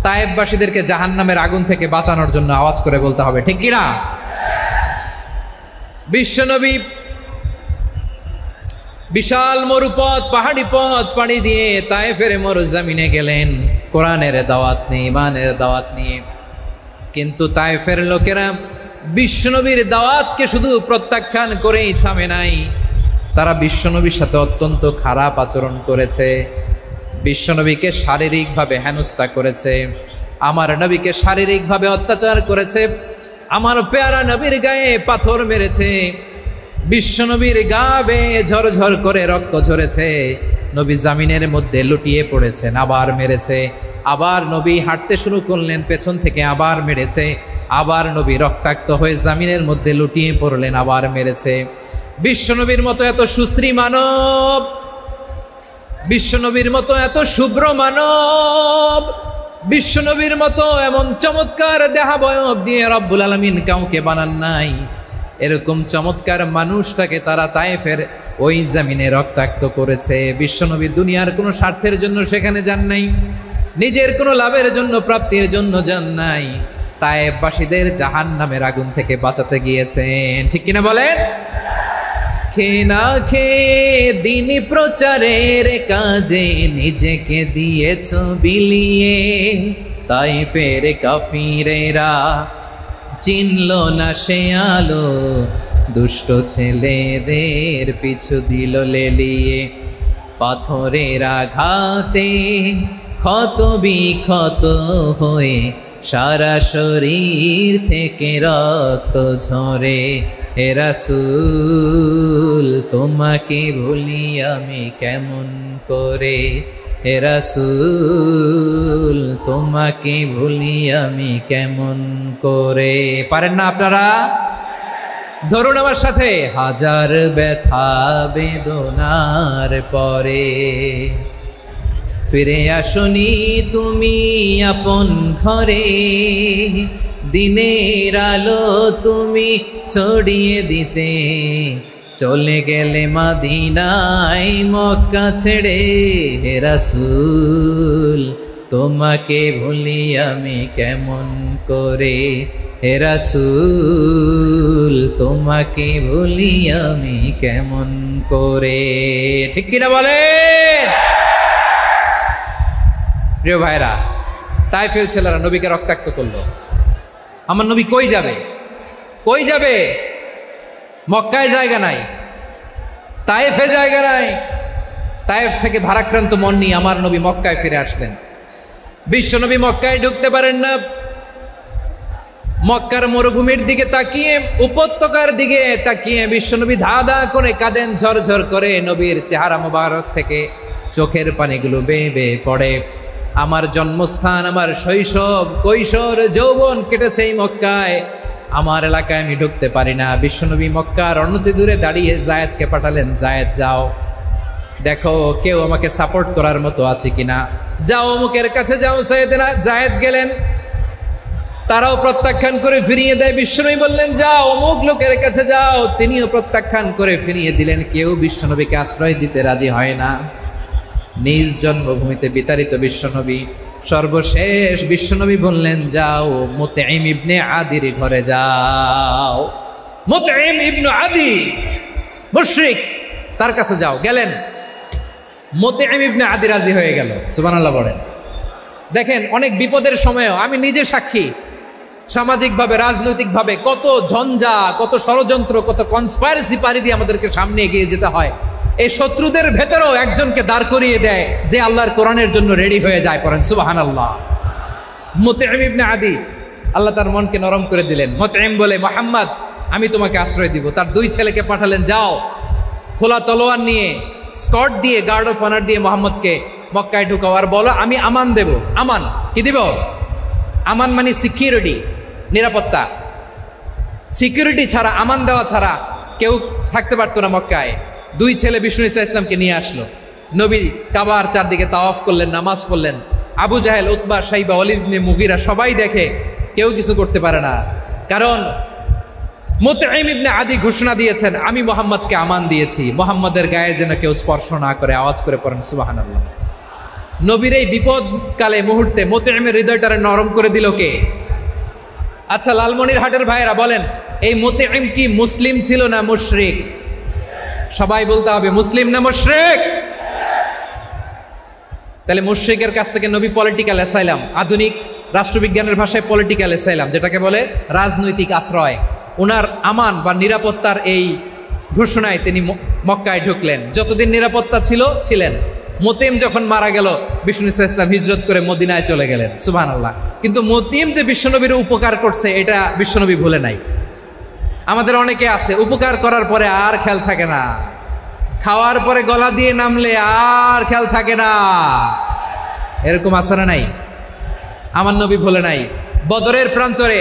A: তায়েফবাসীদেরকে জাহান্নামের আগুন থেকে বাঁচানোর জন্য। আওয়াজ করে বলতে হবে, ঠিক কিনা? বিশ্বনবী বিশাল মরুপথ, পাহাড়ি পথ পাড়ি দিয়ে তায়েফের মরুজমিনে গেলেন কোরআনের দাওয়াত নিয়ে, ইমানের দাওয়াত নিয়ে। কিন্তু তায়েফের লোকেরা বিশ্বনবীর দাওয়াতকে শুধু প্রত্যাখ্যান করেই থামে নাই, তারা বিশ্বনবীর সাথে অত্যন্ত খারাপ আচরণ করেছে, বিশ্বনবীকে শারীরিকভাবে হেনস্থা করেছে, আমার নবীকে শারীরিকভাবে অত্যাচার করেছে, আমার পেয়ারা নবীর গায়ে পাথর মেরেছে, বিশ্বনবীর গা বেয়ে ঝরঝর করে রক্ত ঝরেছে, নবী জামিনের মধ্যে লুটিয়ে পড়েছেন, আবার মেরেছে, আবার নবী হাঁটতে শুরু করলেন, পেছন থেকে আবার মেরেছে, আবার নবী রক্তাক্ত হয়ে জামিনের মধ্যে লুটিয়ে পড়লেন, আবার মেরেছে। বিশ্বনবীর মতো এত সুশ্রী মানব, বিশ্বনবীর মতো এত শুভ্র মানব, বিশ্বনবীর মতো এমন চমৎকার দেহাবয়ব দিয়ে রব্বুল আলামিন কাউকে বানান নাই। এরকম চমৎকার মানুষটাকে তারা তায়েফের ওই জমিনে রক্তাক্ত করেছে। বিশ্বনবী দুনিয়ার কোনো স্বার্থের জন্য সেখানে যান নাই, নিজের কোনো লাভের জন্য, প্রাপ্তির জন্য যান নাই, তায়েফবাসীদের জাহান্নামের আগুন থেকে বাঁচাতে গিয়েছেন। ঠিক কিনা বলেন? খেয়ে না খেয়ে দিন প্রচারের কাজে নিজেকে দিয়েছ বিলিয়ে, তায়েফের কাফিরেরা চিনল না সে আলো, দুষ্ট ছেলেদের পিছু দিল লেলিয়ে, পাথরের আঘাতে ক্ষত বিক্ষত হয়ে সারা শরীর থেকে রক্ত ঝরে। হে রাসূল তোমাকে ভুলি আমি কেমন করে, হে রাসূল তোমাকে ভুলি আমি কেমন করে। পারেন না আপনারা? ধরুন আমার সাথে, হাজার ব্যথা বেদনার পরে ফিরে আসনি তুমি আপন ঘরে, দিনের আলো তুমি ছড়িয়ে দিতে চলে গেলে মদিনায় মক্কা ছেড়ে। হে রাসূল তোমাকে ভুলি আমি কেমন করে, হে রাসূল তোমাকে ভুলি আমি কেমন করে। ঠিক কিনা বলেন? প্রিয় ভাইরা, তায়েফের ছেলেরা নবীকে রক্তাক্ত করলো। আমার নবী কই যাবে? কই যাবে? মক্কায় জায়গা নাই, তায়েফে জায়গা নাই। তায়েফ থেকে ভারাক্রান্ত মন নিয়ে আমার নবী মক্কায় ফিরে আসলেন। বিশ্ব নবী মক্কায় ঢুকতে পারেন না। মক্কার মরুভূমির দিকে তাকিয়ে, উপত্যকার দিকে তাকিয়ে বিশ্বনবী ধা ধা করে কাঁদেন, ঝরঝর করে। নবীর চেহারা মোবারক থেকে চোখের পানিগুলো বেয়ে বেয়ে পড়ে। আমার জন্মস্থান, আমার শৈশব, কৈশোর, যৌবন কেটেছে এই মক্কায়। আমার এলাকায় আমি ঢুকতে পারি না। বিশ্বনবী মক্কার অনতি দূরে দাঁড়িয়ে জায়েদকে পাঠালেন, জায়েদ যাও দেখো কেউ আমাকে সাপোর্ট করার মতো আছে কিনা, যাও অমুকের কাছে যাও। জায়েদ গেলেন, তারাও প্রত্যাখ্যান করে ফিরিয়ে দেয়। বিশ্বনবী বললেন যাও অমুক লোকের কাছে যাও, তিনিও প্রত্যাখ্যান করে ফিরিয়ে দিলেন। কেউ বিশ্বনবীকে আশ্রয় দিতে রাজি হয় না। নিজ জন্মভূমিতে বিতাড়িত বিশ্বনবী, সর্বশেষ বিশ্বনবী বললেন যাও মুতঈম ইবনে আদির ঘরে যাও। মুতঈম ইবনে আদি মুশরিক, তার কাছে যাও। গেলেন, মুতঈম ইবনে আদি রাজি হয়ে গেল। সুবহানাল্লাহ বলেন। দেখেন, অনেক বিপদের সময়ও আমি নিজে সাক্ষী, সামাজিকভাবে রাজনৈতিকভাবে কত ঝঞ্ঝা, কত ষড়যন্ত্র, কত কনস্পাইরেসি পাড়ি দিয়ে আমাদেরকে সামনে এগিয়ে যেতে হয়। এই শত্রুদের ভেতরেও একজনকে দাঁড় করিয়ে দেয় যে আল্লাহর কোরআনের জন্য রেডি হয়ে যায়। পড়েন সুবহানাল্লাহ। মুতঈম ইবনে আদি, আল্লাহ তার মনকে নরম করে দিলেন। মুতঈম বলে, মুহাম্মদ আমি তোমাকে আশ্রয় দিব। তার দুই ছেলেকে পাঠালেন, যাও খোলা তলোয়ার নিয়ে, স্কট দিয়ে, গার্ড অফ অনার দিয়ে মোহাম্মদকে মক্কায় ঢুকাও, আর বলো আমি আমান দেব। আমান কি দিব? আমান মানে সিকিউরিটি, নিরাপত্তা। সিকিউরিটি ছাড়া, আমান দেওয়া ছাড়া কেউ থাকতে পারতো না মক্কায়। দুই ছেলে বিষ্ণু ইসা ইসলামকে নিয়ে আসলো। নবী কাবার চারদিকে তাওয়াফ করলেন, নামাজ পড়লেন। আবু জাহেল, উতবা, শাইবা, ওয়ালিদ ইবনে মুগীরা সবাই দেখে, কেউ কিছু করতে পারে না। কারণ মুতঈম ইবনে আদি ঘোষণা দিয়েছেন আমি মুহাম্মদকে আমান দিয়েছি, মুহাম্মদের গায়ে যেন কেউ স্পর্শ না করে। আওয়াজ করে পড়েন সুবহানাল্লাহ। নবীর এই বিপদকালে মুহূর্তে মুতঈমের হৃদয়টারে নরম করে দিল কে? আচ্ছা লালমনিরহাটের ভাইয়েরা বলেন, এই মুতঈম কি মুসলিম ছিল না মুশরিক? সবাই বলতে হবে মুসলিম না মুশরিক? তাহলে মুশরিকের কাছ থেকে নবী পলিটিক্যাল অ্যাসাইলাম, আধুনিক রাষ্ট্রবিজ্ঞানের ভাষায় পলিটিক্যাল অ্যাসাইলাম, যেটাকে বলে রাজনৈতিক আশ্রয়, ওনার আমান বা নিরাপত্তার এই ঘোষণায় তিনি মক্কায় ঢুকলেন। যতদিন নিরাপত্তা ছিল ছিলেন। মুতঈম যখন মারা গেল, বিষ্ণু ইসলাম হিজরত করে মদিনায় চলে গেলেন। সুবহানাল্লাহ। কিন্তু মুতঈম যে বিশ্বনবীর উপকার করছে এটা বিশ্বনবী ভুলে নাই। আমাদের অনেকে আছে উপকার করার পরে আর খেয়াল থাকে না, খাওয়ার পরে গলা দিয়ে নামলে আর খেয়াল থাকে না। এরকম আছে না নাই? আমার নবী ভুলে নাই। বদরের প্রান্তরে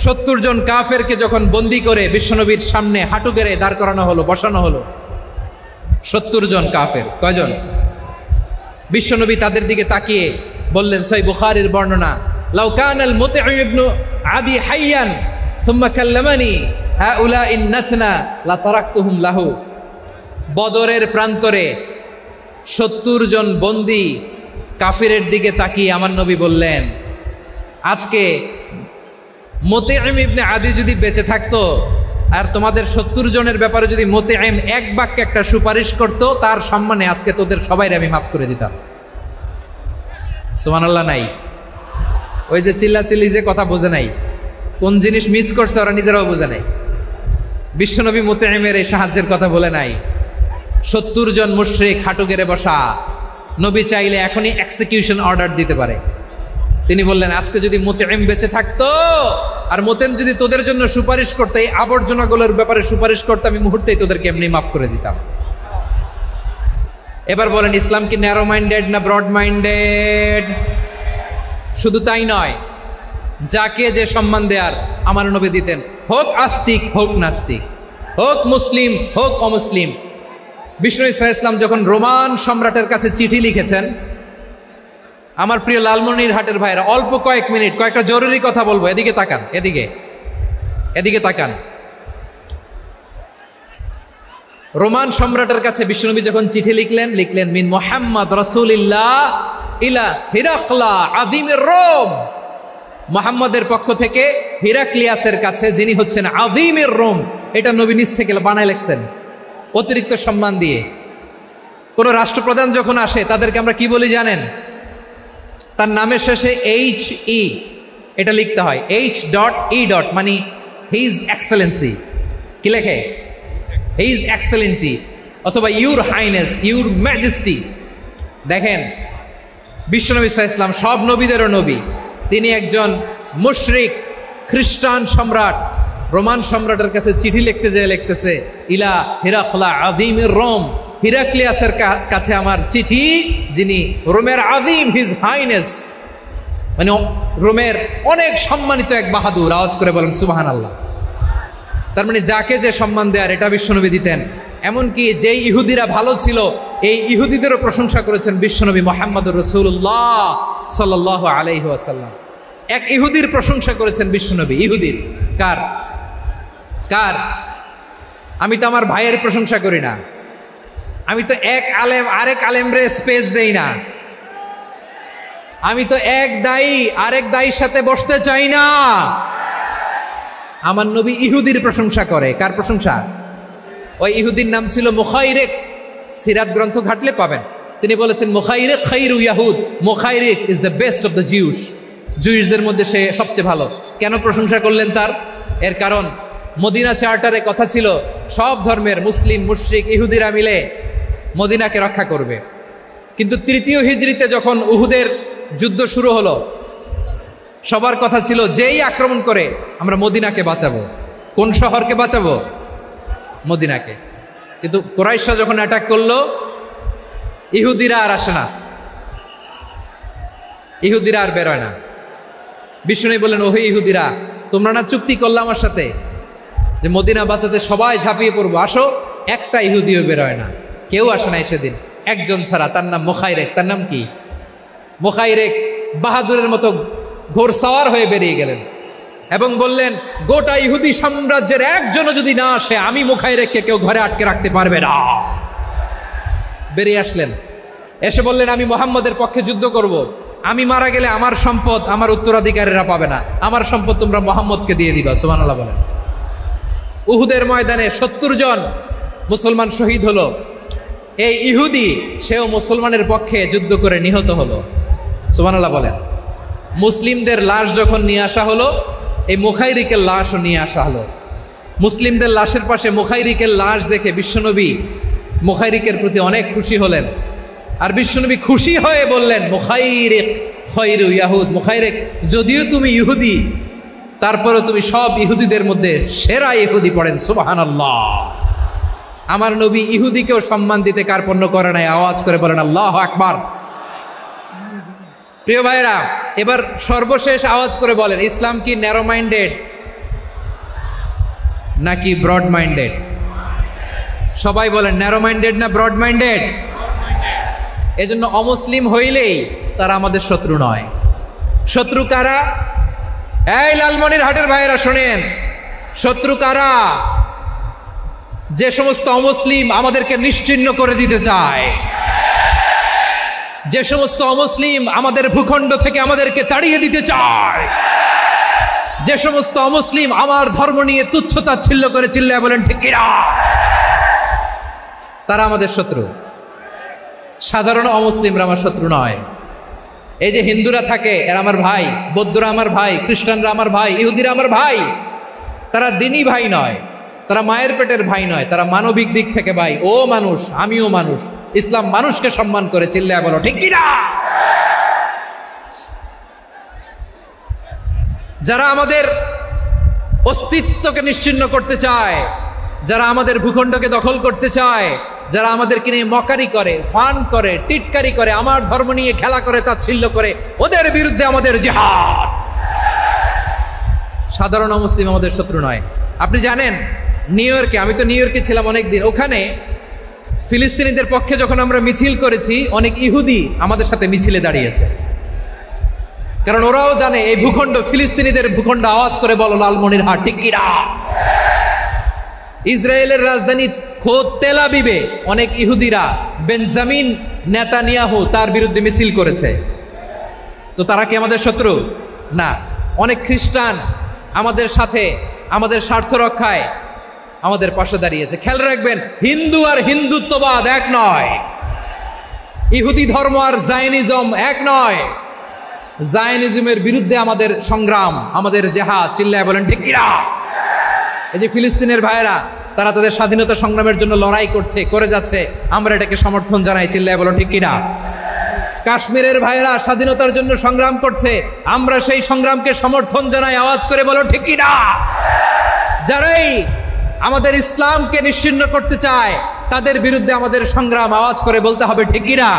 A: 70 জন কাফেরকে যখন বন্দী করে বিশ্বনবীর সামনে হাঁটু গেড়ে দাঁড় করানো হলো, বসানো হলো, 70 জন কাফের। কয়জন? বিশ্বনবী তাদের দিকে তাকিয়ে বললেন, সহিহ বুখারীর বর্ণনা, লাউ কানাল মুতঈম ইবনে আদি হাইয়ান সুম্মা কাল্লামানি হাউলাই নাতনা লা তারাকতুহুম লাহু। বদরের প্রান্তরে 70 জন বন্দী কাফিরের দিকে তাকিয়ে আমার নবী বললেন, আজকে মুতঈম ইবনে আদি যদি বেঁচে থাকতো আর তোমাদের 70 জনের ব্যাপারে যদি মুতঈম এক বাক্যে একটা সুপারিশ করত, তার সম্মানে আজকে তোদের সবাইকে আমি মাফ করে দিতাম। সুবহানাল্লাহ নাই? ওই যে চিল্লাচিল্লি যে কথা বোঝে নাই, কোন জিনিস মিস করছে ওরা নিজেরাও বোঝে নাই। বিশ্বনবী মুতঈমের এই সাহায্যের কথা বলে নাই। 70 জন মুশরিক হাঁটু গেড়ে বসা, নবী চাইলে এখনই এক্সিকিউশন অর্ডার দিতে পারে। তিনি বললেন, আজকে যদি মুতঈম বেঁচে থাকতো আর মুতঈম যদি তোদের জন্য সুপারিশ করতে, এই আবর্জনাগুলোর ব্যাপারে সুপারিশ করতে, আমি মুহূর্তেই তোদেরকে এমনি মাফ করে দিতাম। এবার বলেন, ইসলাম কি ন্যারো মাইন্ডেড না ব্রড মাইন্ডেড? শুধু তাই নয়, যাকে যে সম্মান দেয়ার আমার নবী দিতেন, হোক আস্তিক হোক নাস্তিক, হোক মুসলিম হোক অমুসলিম। বিষ্ণু ইসা ইসলাম যখন রোমান সম্রাটের কাছে চিঠি লিখেছেন, আমার প্রিয় লালমনিরহাটের ভাইরা, অল্প কয়েক মিনিট কয়েকটা জরুরি কথা বলবো, এদিকে তাকান, এদিকে তাকান। রোমান সম্রাটের কাছে বিশ্বনবী যখন চিঠি লিখলেন মিন মুহাম্মদ রাসূলিল্লাহ ইলা হিরাকলা আযীমির রোম, মুহাম্মদের পক্ষ থেকে হিরাক্লিয়াসের কাছে, যিনি হচ্ছেন আযীমির রোম। এটা নবী নিজ থেকে বানায় লিখছেন অতিরিক্ত সম্মান দিয়ে। কোন রাষ্ট্রপ্রধান যখন আসে তাদেরকে আমরা কি বলি জানেন? তার নামের শেষে HE এটা লিখতে হয়, H.E. মানে হিজ এক্সেলেন্সি। কি লেখে? হিজ এক্সেলেন্টি, অথবা ইউর হাইনেস, ইউর ম্যাজেস্টি। দেখেন, বিশ্বনবী সাল্লাল্লাহু আলাইহি ওয়াসাল্লাম সব নবীদেরও নবী, তিনি একজন মুশরিক খ্রিস্টান সম্রাট রোমান সম্রাটের কাছে চিঠি লিখতে যেয়ে লিখতেছে, ইলা হিরাকলা আযীমির রোম, হিরাক্লিয়াসের কাছে আমার চিঠি, যিনি রোমের আযীম, হিজ হাইনেস, মানে রোমের অনেক সম্মানিত এক বাহাদুর। আওয়াজ করে বলেন সুবহানাল্লাহ। তার মানে যাকে যে সম্মান দেয়ার এটা বিশ্বনবী দিতেন। এমনকি যেই ইহুদিরা ভালো ছিল, এই ইহুদিদেরও প্রশংসা করেছেন বিশ্বনবী মুহাম্মদুর রাসূলুল্লাহ সাল্লাল্লাহু আলাইহি ওয়াসাল্লাম। এক ইহুদির প্রশংসা করেছেন বিশ্বনবী। ইহুদির কার? আমি তো আমার ভাইয়ের প্রশংসা করি না, আমি তো এক আলেম আরেক আলেমরে স্পেস দেই না, আমি তো এক দায়ী আরেক দায়ীর সাথে বসতে চাই না। আমার নবী ইহুদির প্রশংসা করে। কার প্রশংসা? ওই ইহুদির নাম ছিল মুখাইরিক। সিরাত গ্রন্থ ঘাটলে পাবেন। তিনি বলেছেন, মুখাইরিক খাইরু ইয়াহুদ, Mukhayriq is the best of the Jews. জুইশদের মধ্যে সে সবচেয়ে ভালো। কেন প্রশংসা করলেন তার? এর কারণ মদিনা চার্টারে কথা ছিল সব ধর্মের মুসলিম, মুশরিক, ইহুদিরা মিলে মদিনাকে রক্ষা করবে। কিন্তু তৃতীয় হিজরিতে যখন উহুদের যুদ্ধ শুরু হলো, সবার কথা ছিল যেই আক্রমণ করে আমরা মদিনাকে বাঁচাবো। কোন শহরকে বাঁচাবো? মদিনাকে। কিন্তু কুরাইশরা যখন অ্যাটাক করলো, ইহুদিরা আর আসে না, ইহুদিরা আর বেরোয় না। বিষ্ণু বললেন, ওহে ইহুদিরা, তোমরা না চুক্তি করলে আমার সাথে যে মদিনা বাঁচাতে সবাই ঝাঁপিয়ে পড়বো, আসো। একটা ইহুদিও বেরোয় না, কেউ আসে না সেদিন, একজন ছাড়া। তার নাম মুখাইরেক। তার নাম কি? মুখাইরেক বাহাদুরের মতো ঘোড়সাওয়ার হয়ে বেরিয়ে গেলেন এবং বললেন, গোটা ইহুদি সাম্রাজ্যের একজনও যদি না আসে, আমি মুখাইরেককে কেউ ঘরে আটকে রাখতে পারবে না। বেরিয়ে আসলেন, এসে বললেন, আমি মুহাম্মদের পক্ষে যুদ্ধ করব। আমি মারা গেলে আমার সম্পদ আমার উত্তরাধিকারীরা পাবে না, আমার সম্পদ তোমরা মুহাম্মদকে দিয়ে দিবা। সুবহানাল্লাহ বলেন। উহুদের ময়দানে 70 জন মুসলমান শহীদ হলো। এই ইহুদি, সেও মুসলমানের পক্ষে যুদ্ধ করে নিহত হলো। সুবহানাল্লাহ বলেন। মুসলিমদের লাশ যখন নিয়ে আসা হলো, এই মুখাইরিকের লাশও নিয়ে আসা হলো। মুসলিমদের লাশের পাশে মুখাইরিকের লাশ দেখে বিশ্বনবী মুখাইরিকের প্রতি অনেক খুশি হলেন। আর বিশ্বনবী খুশি হয়ে বললেন, মুখাইরিক খায়রু ইয়াহুদ, মুখাইরিক যদিও তুমি ইহুদি, তারপরেও তুমি সব ইহুদিদের মধ্যে সেরা ইহুদি। পড়েন সুবহানাল্লাহ। আমার নবী ইহুদিকেও সম্মান দিতে কার্পণ্য করে নাই। আওয়াজ করে বলেন আল্লাহু আকবার। প্রিয় ভাইরা, এবার সর্বশেষ আওয়াজ করে বলেন, ইসলাম কি ন্যারো মাইন্ডেড নাকি ব্রড মাইন্ডেড? সবাই বলেন, ন্যারো মাইন্ডেড না ব্রড মাইন্ডেড? এজন্য অমুসলিম হইলেই তারা আমাদের শত্রু নয়। শত্রু কারা? এই লালমনিরহাটের ভাইরা শোনেন, শত্রু কারা? যে সমস্ত অমুসলিম আমাদেরকে নিশ্চিহ্ন করে দিতে চায়, যে সমস্ত অমুসলিম আমাদের ভূখণ্ড থেকে আমাদেরকে তাড়িয়ে দিতে চায়, যে সমস্ত অমুসলিম আমার ধর্ম নিয়ে তুচ্ছতাচ্ছিল্য করে চিল্লায় বলেন ঠিক কিনা, তারা আমাদের শত্রু। সাধারণ অমুসলিমরা আমার শত্রু নয়। এই যে হিন্দুরা থাকে, এরা আমার ভাই, বৌদ্ধরা আমার ভাই, খ্রিস্টানরা আমার ভাই, ইহুদিরা আমার ভাই। তারা দিনই ভাই নয়, তারা মায়ের পেটের ভাই নয়, তারা মানবিক দিক থেকে ভাই। ও মানুষ, আমিও মানুষ। ইসলাম মানুষকে সম্মান করে, চিল্লায় বলো ঠিক কিনা। যারা আমাদের অস্তিত্বকে নিশ্চিহ্ন করতে চায়, যারা আমাদের ভূখণ্ডকে দখল করতে চায়, যারা আমাদেরকে নিয়ে মকারি করে, ফান করে, টিটকারি করে, আমার ধর্ম নিয়ে খেলা করে, তাচ্ছিল্য করে, ওদের বিরুদ্ধে আমাদের জিহাদ। সাধারণ মুসলিম আমাদের শত্রু নয়। আপনি জানেন নিউ ইয়র্কে, আমি তো নিউ ইয়র্কে ছিলাম অনেকদিন, ওখানে ফিলিস্তিনিদের পক্ষে যখন আমরা মিছিল করেছি অনেক ইহুদি আমাদের সাথে মিছিলে দাঁড়িয়েছে, কারণ ওরাও জানে এই ভূখণ্ড ফিলিস্তিনিদের ভূখণ্ড। আওয়াজ করে বলো লালমনিরহাট ঠিক কিনা। ইসরায়েলের রাজধানী খোদ তেল আবিবে অনেক ইহুদিরা বেঞ্জামিন নেতানিয়াহু তার বিরুদ্ধে মিছিল করেছে। তো তারা কি আমাদের শত্রু? না। অনেক খ্রিস্টান আমাদের সাথে আমাদের স্বার্থ রক্ষায় আমাদের পাশে দাঁড়িয়েছে। খেয়াল রাখবেন, হিন্দু আর হিন্দুত্ববাদ এক নয়, ইহুদি ধর্ম আর জায়নিজম এক নয়। জায়নিজমের বিরুদ্ধে আমাদের সংগ্রাম, আমাদের জেহাদ, চিল্লায় বলেন ঠিক কিনা। এই যে ফিলিস্তিনের ভাইয়েরা, তারা তাদের স্বাধীনতা সংগ্রামের জন্য লড়াই করছে, করে যাচ্ছে, আমরা এটাকে সমর্থন জানাই, চিল্লায় বলো ঠিক কিনা। কাশ্মীরের ভাইয়েরা স্বাধীনতার জন্য সংগ্রাম করছে, আমরা সেই সংগ্রামকে সমর্থন জানাই, আওয়াজ করে বলো ঠিক কিনা। যারাই আমাদের ইসলামকে নিশ্চিহ্ন করতে চায় তাদের বিরুদ্ধে আমাদের সংগ্রাম, আওয়াজ করে বলতে হবে ঠিক কিনা।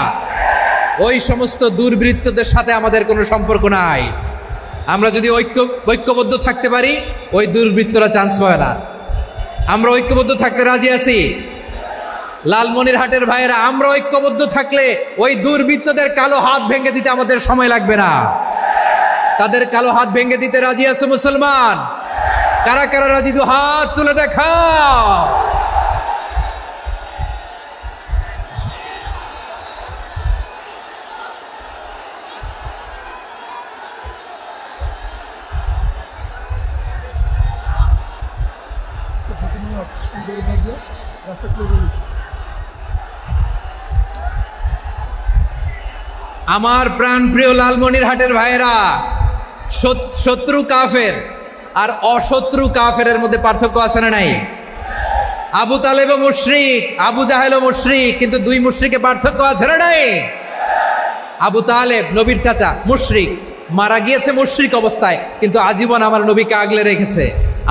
A: ওই সমস্ত দুর্বৃত্তদের সাথে আমাদের কোনো সম্পর্ক নাই। আমরা যদি ঐক্যবদ্ধ থাকতে পারি, ওই দুর্বৃত্তরা চান্স পায় না। আমরা ঐক্যবদ্ধ থাকতে রাজি আছি। লালমনিরহাটের ভাইয়েরা, আমরা ঐক্যবদ্ধ থাকলে ওই দুর্বৃত্তদের কালো হাত ভেঙে দিতে আমাদের সময় লাগবে না। তাদের কালো হাত ভেঙে দিতে রাজি আছে মুসলমান? কারা কারা রাজি? দু হাত তুলে দেখাও। আমার প্রাণ প্রিয় লালমনিরহাটের ভাইয়েরা, শত্রু কাফের আর অশত্রু কাফেরের মধ্যে পার্থক্য আছে না নাই? আবু তালেবও মুশরিক, আবু জাহেলও মুশরিক, কিন্তু দুই মুশরিকে পার্থক্য আছে না নাই? আবু তালেব নবীর চাচা, মুশরিক, মারা গিয়েছে মুশরিক অবস্থায়, কিন্তু আজীবন আমার নবীকে আগলে রেখেছে,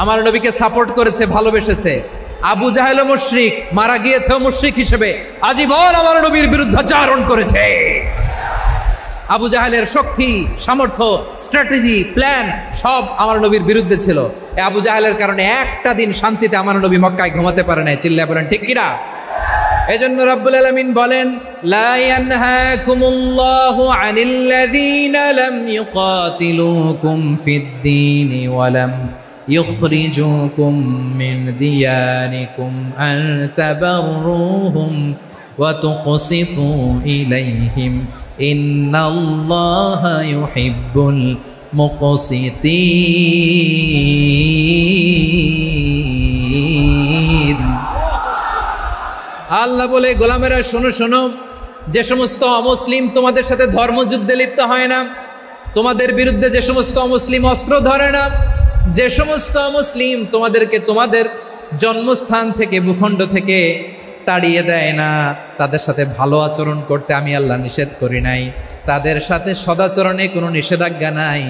A: আমার নবীকে সাপোর্ট করেছে, ভালোবেসেছে। আবু জাহেলও মুশরিক, মারা গিয়েছেও মুশরিক হিসেবে, আজীবন আমার নবীর বিরুদ্ধাচারণ করেছে। আবু জাহেলের শক্তি, সামর্থ্য, স্ট্র্যাটেজি, প্ল্যান সব আমার নবীর বিরুদ্ধে ছিল। এই আবু জাহেলের কারণে একটা দিন শান্তিতে আমার নবী মক্কায় ঘুমাতে পারে নাই, চিল্লায় বলেন ঠিক কিনা। এজন্য রব্বুল আলামিন বলেন, লা ইয়ানহাকুমুল্লাহু আনিল্লাযীনা লাম ইউকাতিলুকুম ফিদ-দীন ওয়া লাম ইখরিজুকুম মিন দিয়ারিকুম আন তাবাররুহুম ওয়া তুকসিতু ইলাইহিম ইন্নাল্লাহা ইউহিব্বুল মুকসিতিন। আল্লাহ বলে, গোলামেরা শোনো শোনো, যে সমস্ত অমুসলিম তোমাদের সাথে ধর্মযুদ্ধে লিপ্ত হয় না, তোমাদের বিরুদ্ধে যে সমস্ত অমুসলিম অস্ত্র ধরে না, যে সমস্ত অমুসলিম তোমাদেরকে তোমাদের জন্মস্থান থেকে, ভূখণ্ড থেকে তাড়িয়ে দেয় না, তাদের সাথে ভালো আচরণ করতে আমি আল্লাহ নিষেধ করি নাই। তাদের সাথে সদাচরণে কোনো নিষেধাজ্ঞা নাই,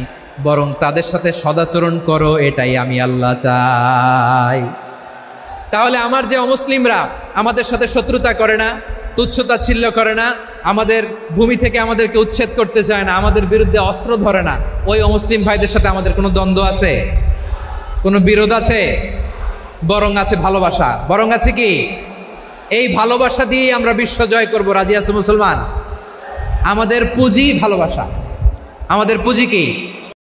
A: বরং তাদের সাথে সদাচরণ করো, এটাই আমি আল্লাহ চাই। তাহলে আমার যে অমুসলিমরা আমাদের সাথে শত্রুতা করে না, তুচ্ছতাচ্ছিল্য করে না, আমাদের ভূমি থেকে আমাদেরকে উচ্ছেদ করতে চায় না, আমাদের বিরুদ্ধে অস্ত্র ধরে না, ওই অমুসলিম ভাইদের সাথে আমাদের কোনো দ্বন্দ্ব আছে? কোনো বিরোধ আছে? বরং আছে ভালোবাসা। বরং আছে কি? এই ভালোবাসা দিয়ে আমরা বিশ্ব জয় করবো। রাজি আছে মুসলমান? আমাদের পুঁজি ভালোবাসা। আমাদের পুঁজি কি?